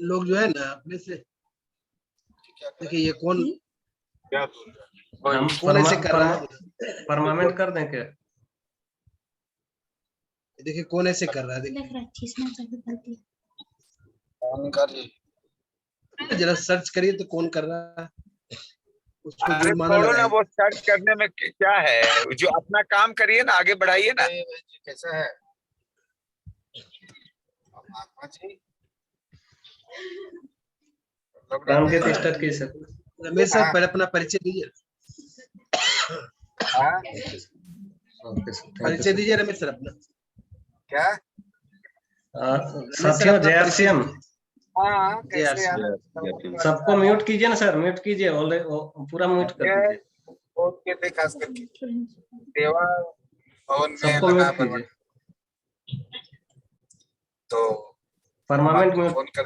लोग जो है ना अपने से, देखिए ये कौन क्या हम कौन ऐसे कर रहा है, परमानेंट कर दें क्या? देखिए कौन ऐसे कर रहा है, देखिए जरा सर्च करिए तो कौन कर रहा है, उसको अरे जुर्माना छोड़ो ना, लगाए। वो सर्च करने में क्या है, जो अपना काम करिए ना, आगे बढ़ाइए ना। कैसा है काम के स्टार्ट की सर। रमेश सर पहले अपना परिचय दीजिए, परिचय दीजिए रमेश सर अपना। क्या साथियों JRCM हाँ कैसे यार सबको म्यूट कीजिए ना सर, म्यूट कीजिए, पूरा म्यूट कर दीजिए, के थे खास करके देवा भवन में सबको लगा म्यूट कीजिए, तो परमानेंट म्यूट। फोन कर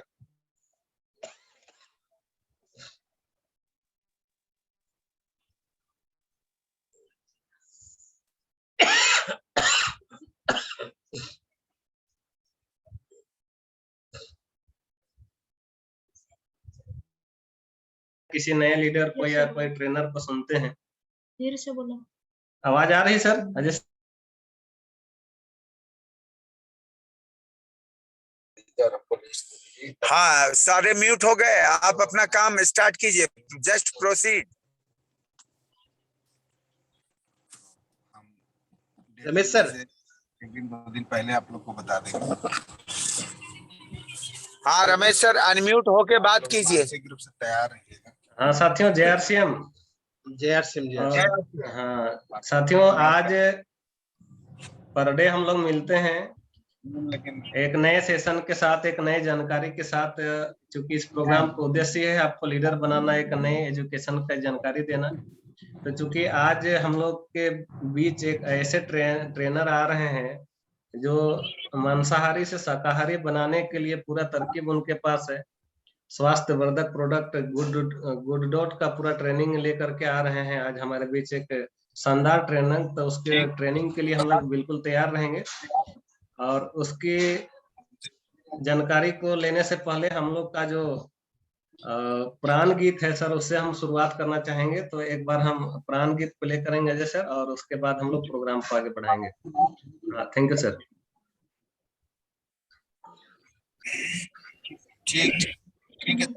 किसी नए लीडर को या कोई ट्रेनर को सुनते हैं, फिर से बोलो। आवाज आ रही सर? अजय हाँ, सारे म्यूट हो गए, आप अपना काम स्टार्ट कीजिए, जस्ट प्रोसीड। रमेश सर एक दिन 2 दिन पहले आप लोग को बता देंगे। हाँ रमेश सर, अनम्यूट होके बात कीजिए। ग्रुप से तैयार रहिएगा। हाँ साथियों JRCM हाँ साथियों, आज पर डे हम लोग मिलते हैं लेकिन एक नए सेशन के साथ, एक नई जानकारी के साथ। चूंकि इस प्रोग्राम का उद्देश्य है आपको लीडर बनाना, एक नई एजुकेशन का जानकारी देना। तो चूंकि आज हम लोग के बीच एक ऐसे ट्रेनर आ रहे हैं जो मांसाहारी से शाकाहारी बनाने के लिए पूरा तरकीब उनके पास है। स्वास्थ्यवर्धक प्रोडक्ट गुड डॉट का पूरा ट्रेनिंग लेकर के आ रहे हैं आज हमारे बीच, एक शानदार ट्रेनर। तो उसके ट्रेनिंग के लिए हम लोग बिल्कुल तैयार रहेंगे, और उसकी जानकारी को लेने से पहले हम लोग का जो प्राण गीत है सर, उससे हम शुरुआत करना चाहेंगे। तो एक बार हम प्राण गीत प्ले करेंगे अजय सर, और उसके बाद हम लोग प्रोग्राम को आगे बढ़ाएंगे। Thank you sir. ठीक है।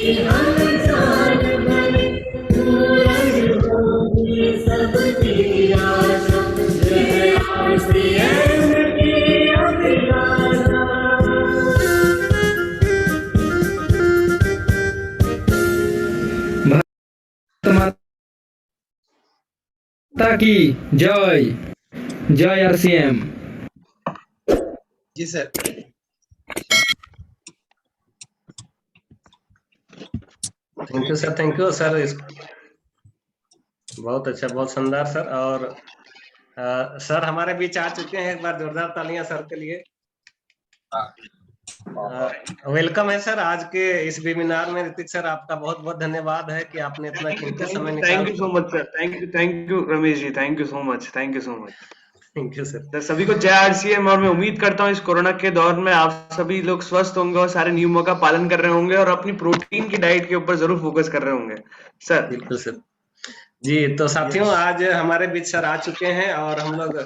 माता की जय। जय आरसीएम। जी sir. Thank you sir, thank you sir. बहुत अच्छा, बहुत शानदार सर। और सर हमारे बीच आ चुके हैं, एक बार जोरदार तालियां सर के लिए। वेलकम है सर आज के इस वेबिनार में। ऋतिक सर आपका बहुत बहुत धन्यवाद है कि आपने इतना कीमती समय निकाल। Thank you so much sir. Thank you Ramesh ji. Thank you so much. Thank you so much. Thank you sir. सभी को जय आरसीएम। और मैं उम्मीद करता हूँ इस कोरोना के दौर में आप सभी लोग स्वस्थ होंगे और सारे नियमों का पालन कर रहे होंगे और अपनी प्रोटीन की डाइट के ऊपर जरूर फोकस कर रहे होंगे सर। बिल्कुल सर जी। तो साथियों आज हमारे बीच सर आ चुके हैं और हम लोग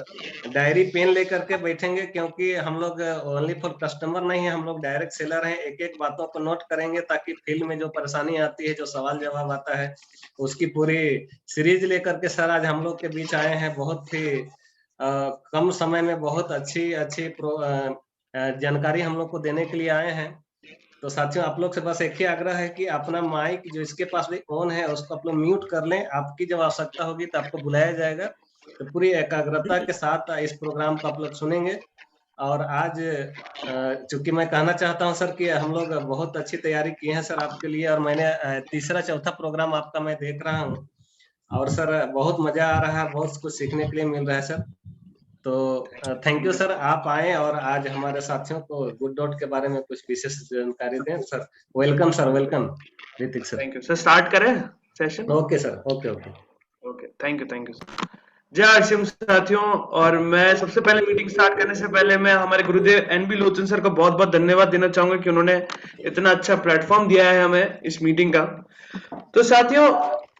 डायरी पेन लेकर के बैठेंगे, क्योंकि हम लोग ओनली फॉर कस्टमर नहीं है, हम लोग डायरेक्ट सेलर हैं। एक एक बातों को नोट करेंगे ताकि फील्ड में जो परेशानी आती है, जो सवाल जवाब आता है, उसकी पूरी सीरीज लेकर के सर आज हम लोग के बीच आए हैं। बहुत ही कम समय में बहुत अच्छी अच्छी जानकारी हम लोग को देने के लिए आए हैं। तो साथियों आप लोग से बस एक ही आग्रह है कि अपना माइक जो इसके पास भी ऑन है उसको आप लोग म्यूट कर लें। आपकी जब आवश्यकता होगी तो आपको बुलाया जाएगा, तो पूरी एकाग्रता के साथ इस प्रोग्राम को आप लोग सुनेंगे। और आज चूंकि मैं कहना चाहता हूं सर कि हम लोग बहुत अच्छी तैयारी किए हैं सर आपके लिए, और मैंने तीसरा चौथा प्रोग्राम आपका मैं देख रहा हूँ और सर बहुत मजा आ रहा है, बहुत कुछ सीखने के लिए मिल रहा है सर। तो थैंक यू सर, आप आए और आज हमारे साथियों को गुड डॉट के बारे में कुछ विशेष जानकारी दें sir. Welcome sir, welcome Hrithik sir. Thank you sir. Start करें session? Okay sir, okay okay okay. Thank you sir. जय आरसीएम साथियों। और मैं सबसे पहले मीटिंग स्टार्ट करने से पहले मैं हमारे गुरुदेव एनबी लोचन सर को बहुत बहुत धन्यवाद देना चाहूंगा कि उन्होंने इतना अच्छा प्लेटफॉर्म दिया है हमें इस मीटिंग का। तो साथियों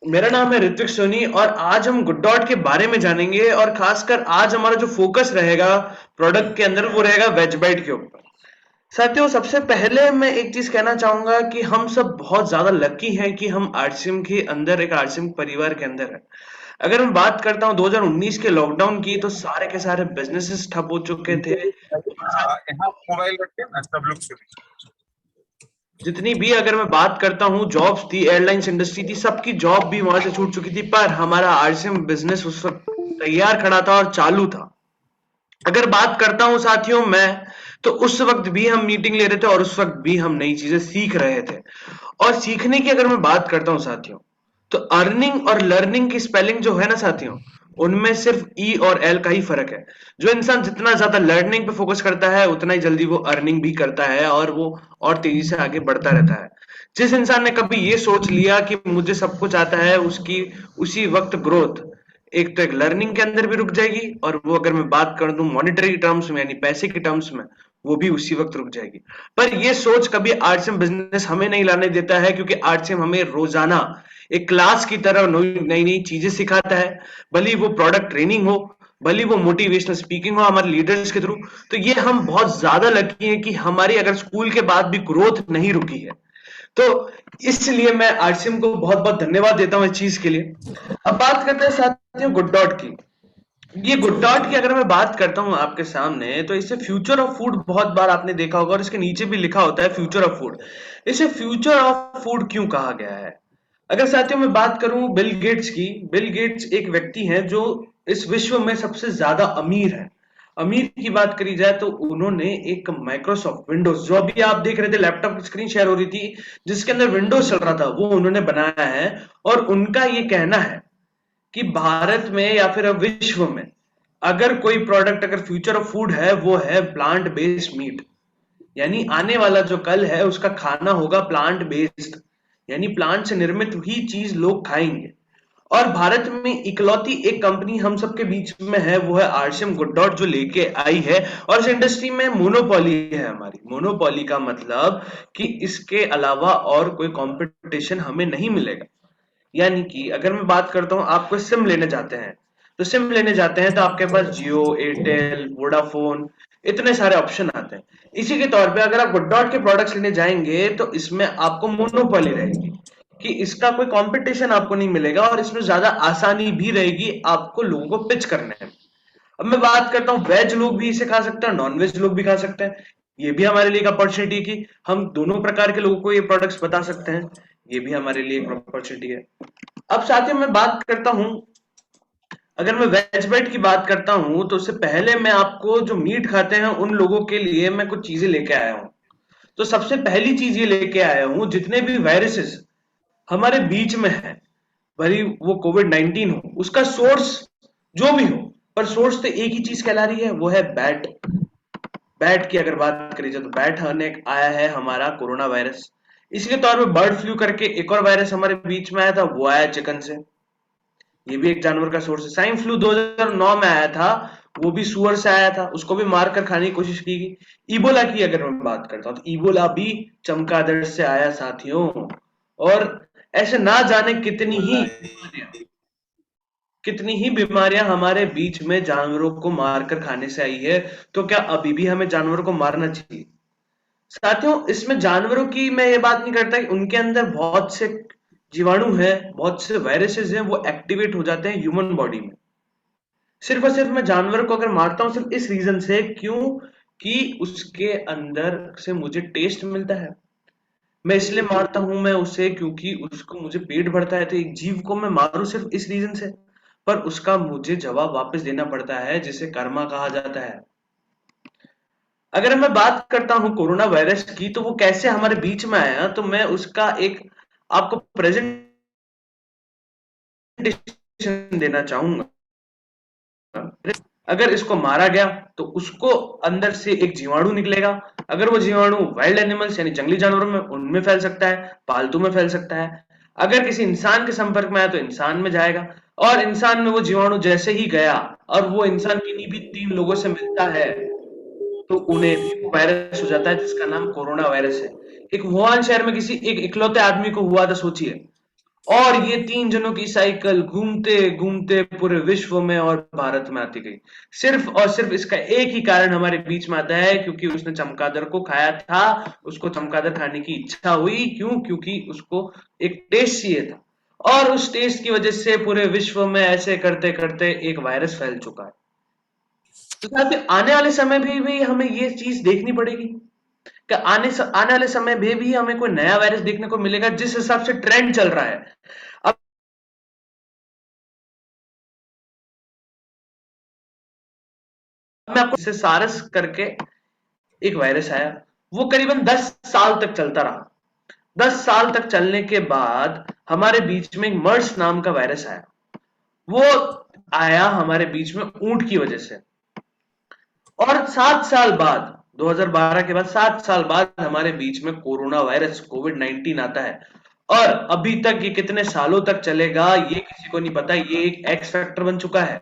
मेरा नाम है ऋत्विक सोनी और आज हम गुड डॉट के बारे में जानेंगे और खासकर आज हमारा जो फोकस रहेगा प्रोडक्ट के अंदर वो रहेगा वेज बाइट के ऊपर। साथियों सबसे पहले मैं एक चीज कहना चाहूंगा कि हम सब बहुत ज्यादा लकी हैं कि हम आरसीएम के अंदर एक आरसीएम परिवार के अंदर है। अगर मैं बात करता हूं 2019 के लॉकडाउन की तो सारे के सारे बिजनेसेस ठप हो चुके थे। यहाँ मोबाइल रखते हैं ना सब लोग सुने। जितनी भी अगर मैं बात करता हूँ जॉब्स थी, एयरलाइंस इंडस्ट्री थी, सबकी जॉब भी वहां से छूट चुकी थी, पर हमारा आरसीएम बिजनेस उस वक्त तैयार खड़ा था और चालू था। अगर बात करता हूं साथियों मैं, तो उस वक्त भी हम मीटिंग ले रहे थे और उस वक्त भी हम नई चीजें सीख रहे थे। और सीखने की अगर मैं बात करता हूं साथियों, तो अर्निंग और लर्निंग की स्पेलिंग जो है ना साथियों, उनमें सिर्फ ई और एल का ही फर्क है। जो इंसान जितना ज्यादा लर्निंग पे फोकस करता है उतना ही जल्दी वो अर्निंग भी करता है और वो और तेजी से आगे बढ़ता रहता है। जिस इंसान ने कभी ये सोच लिया कि मुझे सब कुछ आता है, उसकी उसी वक्त ग्रोथ एक तो एक लर्निंग के अंदर भी रुक जाएगी, और वो अगर मैं बात कर दूं मॉनेटरी टर्म्स में यानी पैसे की टर्म्स में, वो भी उसी वक्त रुक जाएगी। पर ये सोच कभी आरसीएम बिजनेस हमें नहीं लाने देता है, क्योंकि आरसीएम हमें रोजाना एक क्लास की तरह नई नई चीजें सिखाता है। भले वो प्रोडक्ट ट्रेनिंग हो, भले वो मोटिवेशनल स्पीकिंग हो हमारे लीडर्स के थ्रू। तो ये हम बहुत ज्यादा लकी हैं कि हमारी अगर स्कूल के बाद भी ग्रोथ नहीं रुकी है। तो इसलिए मैं आरसीएम को बहुत बहुत धन्यवाद देता हूं इस चीज के लिए। अब बात करते हैं साथियों गुड डॉट की। ये गुड डॉट की अगर मैं बात करता हूं आपके सामने, तो इसे फ्यूचर ऑफ फूड बहुत बार आपने देखा होगा और इसके नीचे भी लिखा होता है फ्यूचर ऑफ फूड। इसे फ्यूचर ऑफ फूड क्यों कहा गया है? अगर साथियों मैं बात करूं बिल गेट्स की, बिल गेट्स एक व्यक्ति हैं जो इस विश्व में सबसे ज्यादा अमीर है। अमीर की बात करी जाए तो उन्होंने एक माइक्रोसॉफ्ट विंडोज, जो अभी आप देख रहे थे लैपटॉप की स्क्रीन शेयर हो रही थी जिसके अंदर विंडोज चल रहा था, वो उन्होंने बनाया है। और उनका ये कहना है कि भारत में या फिर विश्व में अगर कोई प्रोडक्ट अगर फ्यूचर ऑफ फूड है वो है प्लांट बेस्ड मीट। यानी आने वाला जो कल है उसका खाना होगा प्लांट बेस्ड, यानी प्लांट से निर्मित ही चीज लोग खाएंगे। और भारत में इकलौती एक कंपनी हम सबके बीच में है, वो है आरसीएम गुड डॉट, जो लेके आई है। और इस इंडस्ट्री में मोनोपोली है हमारी। मोनोपोली का मतलब कि इसके अलावा और कोई कंपटीशन हमें नहीं मिलेगा। यानी कि अगर मैं बात करता हूं, आपको सिम लेने जाते हैं तो सिम लेने जाते हैं तो आपके पास जियो, एयरटेल, वोडाफोन, इतने सारे ऑप्शन आते हैं। इसी के तौर पे अगर आप गुड के प्रोडक्ट्स लेने जाएंगे तो इसमें आपको मोनोपोली रहेगी कि इसका कोई कंपटीशन आपको नहीं मिलेगा और इसमें ज्यादा आसानी भी रहेगी आपको लोगों को पिच करने में। अब मैं बात करता हूँ, वेज लोग भी इसे खा सकते हैं, नॉन वेज लोग भी खा सकते हैं। ये भी हमारे लिए एक अपॉर्चुनिटी है कि हम दोनों प्रकार के लोगों को ये प्रोडक्ट्स बता सकते हैं। ये भी हमारे लिए एक अपॉर्चुनिटी है। अब साथियों मैं बात करता हूं, अगर मैं वेज बाइट की बात करता हूं तो उससे पहले मैं आपको जो मीट खाते हैं उन लोगों के लिए मैं कुछ चीजें लेके आया हूं। तो सबसे पहली चीज ये लेके आया हूं, जितने भी वायरसेस हमारे बीच में है, भले वो कोविड-19 हो, उसका सोर्स जो भी हो, पर सोर्स तो एक ही चीज कहला रही है, वो है बैट। बैट की अगर बात करी जाए तो बैट ने आया है हमारा कोरोना वायरस। इसी के तौर पे बर्ड फ्लू करके एक और वायरस हमारे बीच में आया था, वो आया चिकन से। ये भी एक जानवर का सोर्स है। स्वाइन फ्लू 2009 में आया था, वो भी सुअर से आया था, उसको भी मारकर खाने की कोशिश की गई। इबोला की अगर मैं बात करता हूं तो इबोला भी चमगादड़ से आया साथियों। और ऐसे ना जाने कितनी ही बीमारियां हमारे बीच में जानवरों को मारकर खाने से आई है। तो क्या अभी भी हमें जानवरों को मारना चाहिए? साथियों इसमें जानवरों की मैं ये बात नहीं करता कि उनके अंदर बहुत से जीवाणु है, बहुत से वायरसेस हैं, वो एक्टिवेट हो जाते हैं ह्यूमन बॉडी में। सिर्फ और सिर्फ मैं जानवर को अगर मारता हूं सिर्फ इस रीजन से, क्यों कि उसके अंदर से मुझे टेस्ट मिलता है। मैं इसलिए मारता हूं मैं उसे क्योंकि उसको मुझे पेट भरता है। तो एक जीव को मैं मारूं सिर्फ इस रीजन से, पर उसका मुझे जवाब वापस देना पड़ता है, जिसे कर्मा कहा जाता है। अगर मैं बात करता हूं कोरोना वायरस की, तो वो कैसे हमारे बीच में आया, तो मैं उसका एक आपको प्रेजेंटेशन देना चाहूंगा। अगर इसको मारा गया तो उसको अंदर से एक जीवाणु निकलेगा। अगर वो जीवाणु वाइल्ड एनिमल्स यानी जंगली जानवरों में उनमें फैल सकता है, पालतू में फैल सकता है। अगर किसी इंसान के संपर्क में आया तो इंसान में जाएगा, और इंसान में वो जीवाणु जैसे ही गया और वो इंसान किन्हीं भी 3 लोगों से मिलता है तो उन्हें भी वायरस हो जाता है, जिसका नाम कोरोना वायरस है। एक वुहान शहर में किसी एक इकलौते आदमी को हुआ था, सोचिए। और ये 3 जनों की साइकिल घूमते घूमते पूरे विश्व में और भारत में आती गई। सिर्फ और सिर्फ इसका एक ही कारण हमारे बीच में आता है, क्योंकि उसने चमगादड़ को खाया था। उसको चमगादड़ खाने की इच्छा हुई, क्यों? क्योंकि उसको एक टेस्ट चाहिए था, और उस टेस्ट की वजह से पूरे विश्व में ऐसे करते करते एक वायरस फैल चुका है। तो आने वाले समय में भी हमें ये चीज देखनी पड़ेगी कि आने वाले समय में भी हमें कोई नया वायरस देखने को मिलेगा, जिस हिसाब से ट्रेंड चल रहा है। अब मैं आपको इससे सारस करके एक वायरस आया, वो करीबन 10 साल तक चलता रहा। 10 साल तक चलने के बाद हमारे बीच में एक मर्स नाम का वायरस आया। वो आया हमारे बीच में ऊंट की वजह से, और 7 साल बाद 2012 के बाद 7 साल बाद हमारे बीच में कोरोना वायरस कोविड-19 आता है। और अभी तक ये कितने सालों तक चलेगा ये किसी को नहीं पता। ये एक एक्स फैक्टर बन चुका है।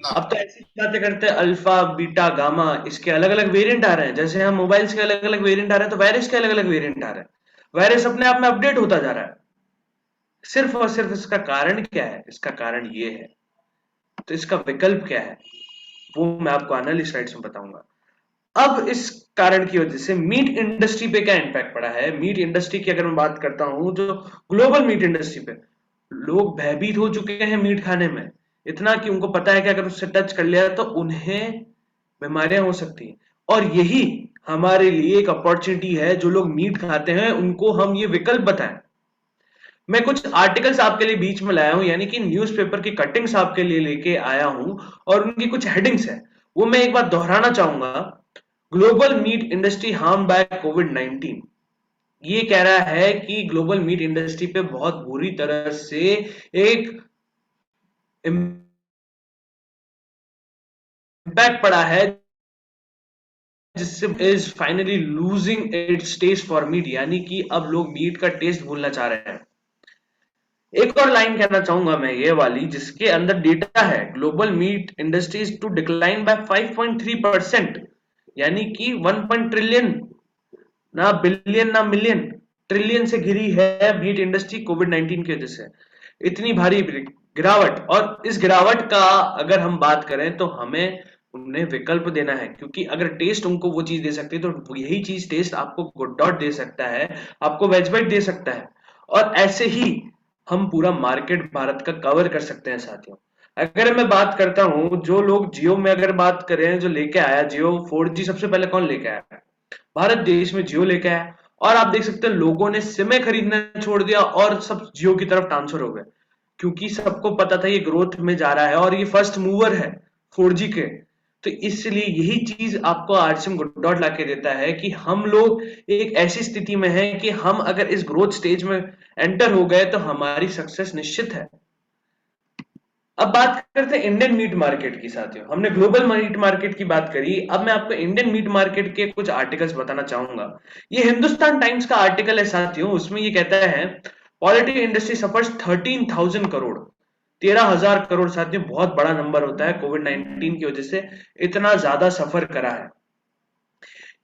अब तो ऐसी बातें करते हैं, अल्फा बीटा गामा, इसके अलग अलग वेरिएंट आ रहे हैं। जैसे हम मोबाइल्स के अलग अलग वेरिएंट आ रहे हैं, तो वायरस के अलग अलग वेरिएंट आ रहे हैं। वायरस अपने आप में अपडेट होता जा रहा है। सिर्फ और सिर्फ इसका कारण क्या है? इसका कारण ये है। तो इसका विकल्प क्या है वो मैं आपको आने वाली स्लाइड्स में बताऊंगा। अब इस कारण की वजह से मीट इंडस्ट्री पे क्या इम्पैक्ट पड़ा है। मीट इंडस्ट्री की अगर मैं बात करता हूं, जो ग्लोबल मीट इंडस्ट्री पे लोग भयभीत हो चुके हैं मीट खाने में, इतना कि उनको पता है कि अगर उससे टच कर लिया तो उन्हें बीमारियां हो सकती हैं। और यही हमारे लिए एक अपॉर्चुनिटी है, जो लोग मीट खाते हैं उनको हम ये विकल्प बताएं। मैं कुछ आर्टिकल्स आपके लिए बीच में लाया हूं, यानी कि न्यूज़पेपर की कटिंग्स आपके लिए लेके आया हूं, और उनकी कुछ हेडिंग्स है, वो मैं एक बार दोहराना चाहूंगा। Global meat industry harm by कोविड-19। ये कह रहा है कि ग्लोबल मीट इंडस्ट्री पे बहुत बुरी तरह से एक इम्पैक्ट पड़ा है, जिससे is finally losing its taste for meat, यानी कि अब लोग मीट का टेस्ट भूलना चाह रहे हैं। एक और लाइन कहना चाहूंगा मैं ये वाली, जिसके अंदर डेटा है, global meat industries to decline by 5.3%, यानी कि 1 ट्रिलियन, ना बिलियन ना मिलियन, ट्रिलियन से गिरी है मीट इंडस्ट्री कोविड-19 की वजह से। इतनी भारी गिरावट, और इस गिरावट का अगर हम बात करें तो हमें उन्हें विकल्प देना है, क्योंकि अगर टेस्ट उनको वो चीज दे सकती है तो यही चीज टेस्ट आपको गुड डॉट दे सकता है, आपको वेज बाइट दे सकता है। और ऐसे ही हम पूरा मार्केट भारत का कवर कर सकते हैं साथियों। अगर मैं बात करता हूं, जो लोग जियो में अगर बात करें, जो लेके आया जियो 4G, सबसे पहले कौन लेके आया? भारत देश में जियो लेके आया। और आप देख सकते हैं लोगों ने सिमें खरीदना छोड़ दिया और सब जियो की तरफ ट्रांसफर हो गए, क्योंकि सबको पता था ये ग्रोथ में जा रहा है और ये फर्स्ट मूवर है 4G के। तो इसलिए यही चीज आपको आरसीएम गुड डॉट लाके देता है कि हम लोग एक ऐसी स्थिति में हैं कि हम अगर इस ग्रोथ स्टेज में एंटर हो गए तो हमारी सक्सेस निश्चित है। अब बात करते हैं इंडियन मीट मार्केट की साथियों। हमने ग्लोबल मीट मार्केट की बात करी, अब मैं आपको इंडियन मीट मार्केट के कुछ आर्टिकल्स बताना चाहूंगा। ये हिंदुस्तान टाइम्स का आर्टिकल है साथियों, उसमें ये कहता है polity industry suffers 13,000 crore, 13,000 crore साथियों, बहुत बड़ा नंबर होता है। कोविड-19 की वजह से इतना ज्यादा सफर करा है।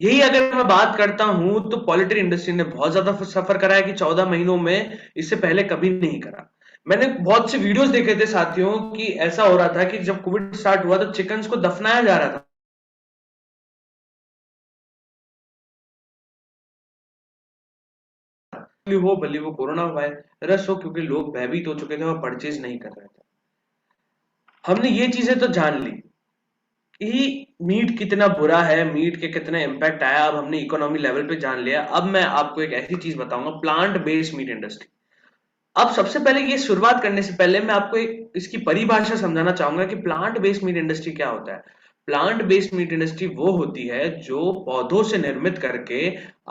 यही अगर मैं बात करता हूं तो पॉलिट्री इंडस्ट्री ने बहुत ज्यादा सफर करा है कि 14 महीनों में, इससे पहले कभी नहीं करा। मैंने बहुत से वीडियोस देखे थे साथियों कि ऐसा हो रहा था कि जब कोविड स्टार्ट हुआ तो चिकन्स को दफनाया जा रहा था। भले वो कोरोना वायरस हो, क्योंकि लोग भयभीत हो चुके थे और परचेज नहीं कर रहे थे। हमने ये चीजें तो जान ली कि मीट कितना बुरा है, मीट के कितने इंपैक्ट आया, अब हमने इकोनॉमी लेवल पे जान लिया। अब मैं आपको एक ऐसी चीज बताऊंगा, प्लांट बेस्ड मीट इंडस्ट्री। अब सबसे पहले ये शुरुआत करने से पहले मैं आपको एक इसकी परिभाषा समझाना चाहूंगा कि प्लांट बेस्ड मीट इंडस्ट्री क्या होता है। प्लांट बेस्ड मीट इंडस्ट्री वो होती है जो पौधों से निर्मित करके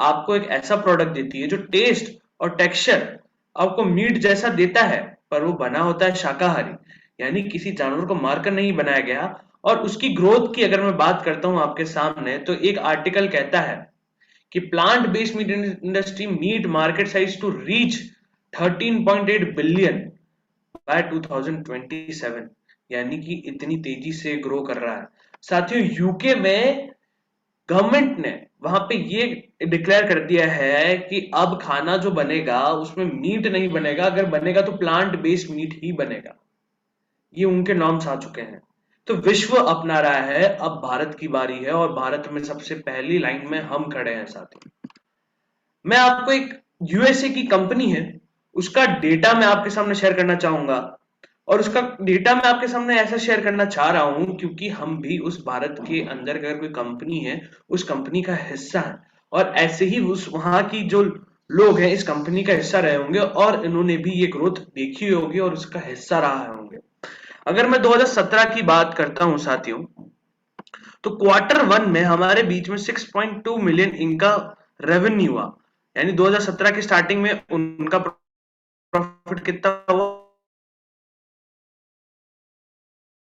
आपको एक ऐसा प्रोडक्ट देती है जो टेस्ट और टेक्सचर आपको मीट जैसा देता है, पर वो बना होता है शाकाहारी, यानी किसी जानवर को मारकर नहीं बनाया गया। और उसकी ग्रोथ की अगर मैं बात करता हूं आपके सामने, तो एक आर्टिकल कहता है कि plant based meat industry meat market size to reach 13.8 billion by 2027, यानी कि इतनी तेजी से ग्रो कर रहा है साथियों। यूके में गवर्नमेंट ने वहां पे ये डिक्लेयर कर दिया है कि अब खाना जो बनेगा उसमें मीट नहीं बनेगा, अगर बनेगा तो प्लांट बेस्ड मीट ही बनेगा। ये उनके नॉर्म्स आ चुके हैं, तो विश्व अपना रहा है। अब भारत की बारी है और भारत में सबसे पहली लाइन में हम खड़े हैं साथियों। मैं आपको एक यूएसए की कंपनी है, उसका डेटा मैं आपके सामने शेयर करना चाहूंगा। और उसका डेटा मैं आपके सामने ऐसा शेयर करना चाह रहा हूं क्योंकि हम भी उस भारत के अंदर अगर कोई कंपनी है, उस कंपनी का हिस्सा है, और ऐसे ही उस वहां की जो लोग हैं इस कंपनी का हिस्सा रहे होंगे और इन्होंने भी ये ग्रोथ देखी होगी और उसका हिस्सा रहा होंगे। अगर मैं 2017 की बात करता हूं साथियों, तो Q1 में हमारे बीच में 6.2 मिलियन इनका रेवेन्यू हुआ, यानी 2017 की स्टार्टिंग में उनका प्रॉफिट कितना हुआ?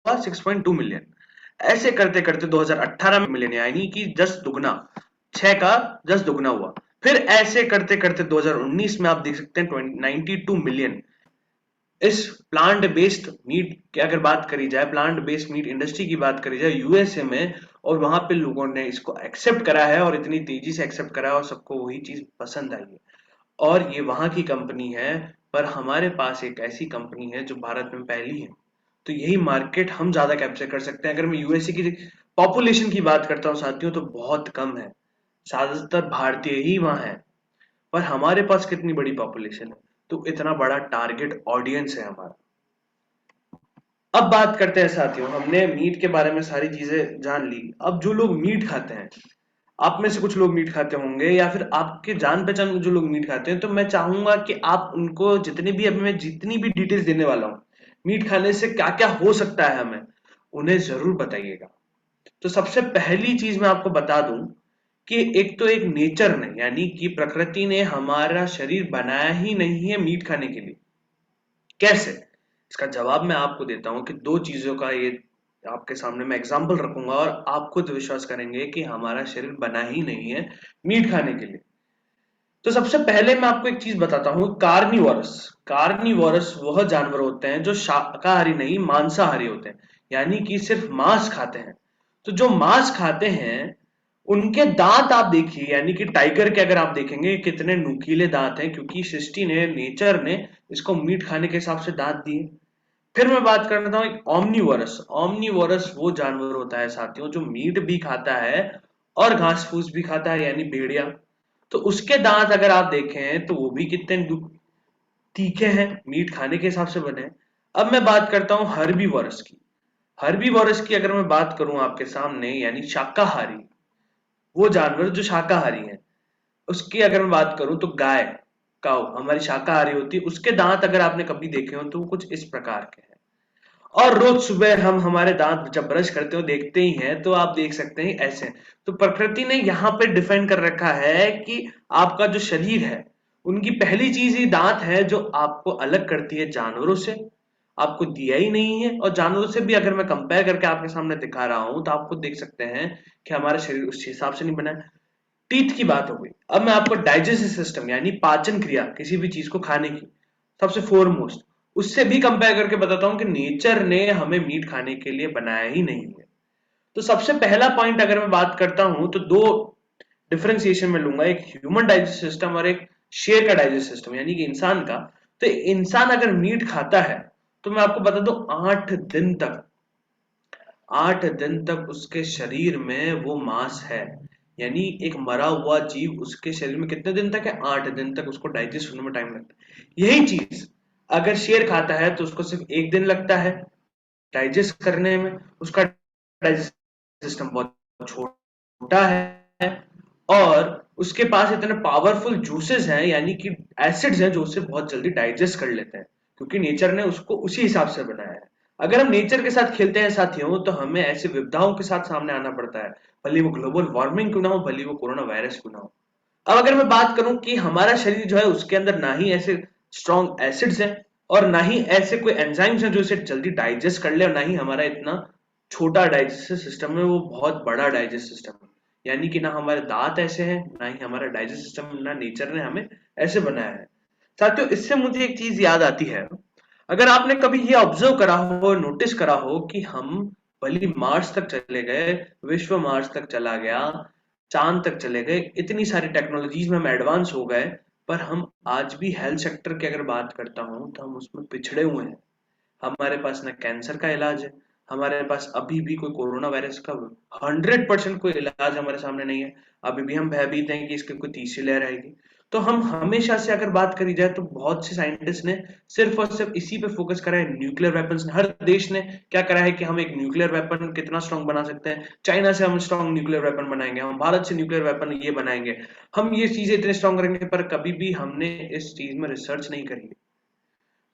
6.2 मिलियन। ऐसे करते करते 2018 में मिलियन, यानी कि 10 दुगना, 6 का 10 दुगना हुआ। फिर ऐसे करते करते 2019 में आप देख सकते हैं 92 मिलियन। इस प्लांट बेस्ड मीट की अगर बात करी जाए, प्लांट बेस्ड मीट इंडस्ट्री की बात करी जाए यूएसए में, और वहां पे लोगों ने इसको एक्सेप्ट करा है और इतनी तेजी से एक्सेप्ट करा है और सबको वही चीज पसंद आई है, और ये वहां की कंपनी है। पर हमारे पास एक ऐसी कंपनी है जो भारत में पहली है, तो यही मार्केट हम ज्यादा कैप्चर कर सकते हैं। अगर मैं यूएसए की पॉपुलेशन की बात करता हूँ साथियों तो बहुत कम है, ज्यादातर भारतीय ही वहां है, पर हमारे पास कितनी बड़ी पॉपुलेशन है, तो इतना बड़ा टारगेट ऑडियंस है हमारा। अब बात करते हैं साथियों, हमने मीट के बारे में सारी चीजें जान ली। अब जो लोग मीट खाते हैं, आप में से कुछ लोग मीट खाते होंगे या फिर आपके जान पहचान में जो लोग मीट खाते हैं, तो मैं चाहूंगा कि आप उनको जितनी भी अभी मैं जितनी भी डिटेल्स देने वाला हूँ मीट खाने से क्या क्या हो सकता है हमें, उन्हें जरूर बताइएगा। तो सबसे पहली चीज मैं आपको बता दूं कि एक तो एक नेचर ने, यानी कि प्रकृति ने हमारा शरीर बनाया ही नहीं है मीट खाने के लिए। कैसे? इसका जवाब मैं आपको देता हूं कि दो चीजों का ये आपके सामने मैं एग्जांपल रखूंगा और आप खुद विश्वास करेंगे कि हमारा शरीर बना ही नहीं है मीट खाने के लिए। तो सबसे पहले मैं आपको एक चीज बताता हूं, कार्निवोरस। कार्निवोरस वह जानवर होते हैं जो शाकाहारी नहीं मांसाहारी होते हैं, यानी कि सिर्फ मांस खाते हैं। तो जो मांस खाते हैं उनके दांत आप देखिए, यानी कि टाइगर के अगर आप देखेंगे कितने नुकीले दांत हैं, क्योंकि सृष्टि ने, नेचर ने इसको मीट खाने के हिसाब से दांत दिए। फिर मैं बात करता हूँ ऑमनीवोरस। ऑमनीवोरस वो जानवर होता है साथियों जो मीट भी खाता है और घास फूस भी खाता है, यानी भेड़िया। तो उसके दांत अगर आप देखें तो वो भी कितने तीखे हैं, मीट खाने के हिसाब से बने हैं। अब मैं बात करता हूँ हर्बीवोरस की। हर्बीवोरस की अगर मैं बात करूं आपके सामने, यानी शाकाहारी, वो जानवर जो शाकाहारी है, उसकी अगर मैं बात करूं तो गाय, काऊ हमारी शाकाहारी होती है। उसके दांत अगर आपने कभी देखे हो तो वो कुछ इस प्रकार के हैं। और रोज सुबह हम हमारे दांत जब ब्रश करते हो देखते ही हैं, तो आप देख सकते हैं ऐसे। तो प्रकृति ने यहाँ पे डिफाइन कर रखा है कि आपका जो शरीर है, उनकी पहली चीज ही दांत है जो आपको अलग करती है जानवरों से। आपको दिया ही नहीं है, और जानवरों से भी अगर मैं कंपेयर करके आपके सामने दिखा रहा हूं तो आप खुद देख सकते हैं कि हमारा शरीर उस हिसाब से नहीं बना है। टीथ की बात हो गई। अब मैं आपको डाइजेस्टिव सिस्टम यानी पाचन क्रिया, किसी भी चीज को खाने की, सबसे फोरमोस्ट उससे भी कंपेयर करके बताता हूं कि नेचर ने हमें मीट खाने के लिए बनाया ही नहीं है। तो सबसे पहला पॉइंट अगर मैं बात करता हूं तो दो डिफरेंशिएशन में लूंगा, एक ह्यूमन डाइजेस्टिव सिस्टम और एक शेर का डाइजेस्टिव सिस्टम यानी कि इंसान का। तो इंसान अगर मीट खाता है तो मैं आपको बता दूं 8 दिन तक उसके शरीर में वो मांस है। यानी एक मरा हुआ जीव उसके शरीर में कितने दिन तक है? 8 दिन तक उसको डाइजेस्ट होने में टाइम लगता है। यही चीज अगर शेर खाता है तो उसको सिर्फ 1 दिन लगता है डाइजेस्ट करने में। उसका डाइजेस्ट सिस्टम बहुत छोटा है और उसके पास इतने पावरफुल जूसेस हैं, यानी कि एसिड्स हैं, जो उसे बहुत जल्दी डाइजेस्ट कर लेते हैं, क्योंकि नेचर ने उसको उसी हिसाब से बनाया है। अगर हम नेचर के साथ खेलते हैं साथियों, तो हमें ऐसे विपदाओं के साथ सामने आना पड़ता है, भले वो ग्लोबल वार्मिंग क्यों ना हो, भले वो कोरोना वायरस क्यों ना हो। अब अगर मैं बात करूं कि हमारा शरीर जो है उसके अंदर ना ही ऐसे स्ट्रॉन्ग एसिड्स हैं और ना ही ऐसे कोई एंजाइम्स हैं जो इसे जल्दी डाइजेस्ट कर ले, और ना ही हमारा इतना छोटा डाइजेस्टिव सिस्टम है, वो बहुत बड़ा डाइजेस्टिव सिस्टम है। यानी कि ना हमारे दांत ऐसे हैं, ना ही हमारा डाइजेस्टिव सिस्टम, ना नेचर ने हमें ऐसे बनाया है। साथियों, इससे मुझे एक चीज याद आती है। अगर आपने कभी ये ऑब्जर्व करा हो, नोटिस करा हो कि हम भले मार्स तक चले गए, विश्व मार्स तक चला गया, चांद तक चले गए, इतनी सारी टेक्नोलॉजीज में हम एडवांस हो गए, पर हम आज भी हेल्थ सेक्टर की अगर बात करता हूं तो हम उसमें पिछड़े हुए हैं। हमारे पास ना कैंसर का इलाज है, हमारे पास अभी भी कोई कोरोना वायरस का 100% कोई इलाज हमारे सामने नहीं है। अभी भी हम भयभीत हैं कि इसकी कोई तीसरी लहर आएगी। तो हम हमेशा से अगर बात करी जाए तो बहुत से साइंटिस्ट ने सिर्फ और सिर्फ इसी पे फोकस करा है, न्यूक्लियर वेपन्स। हर देश ने क्या करा है कि हम एक न्यूक्लियर वेपन कितना स्ट्रांग बना सकते हैं, चाइना से हम स्ट्रांग न्यूक्लियर वेपन बनाएंगे, हम भारत से न्यूक्लियर वेपन ये बनाएंगे, हम ये चीजें इतने स्ट्रांग करेंगे, पर कभी भी हमने इस चीज में रिसर्च नहीं करी।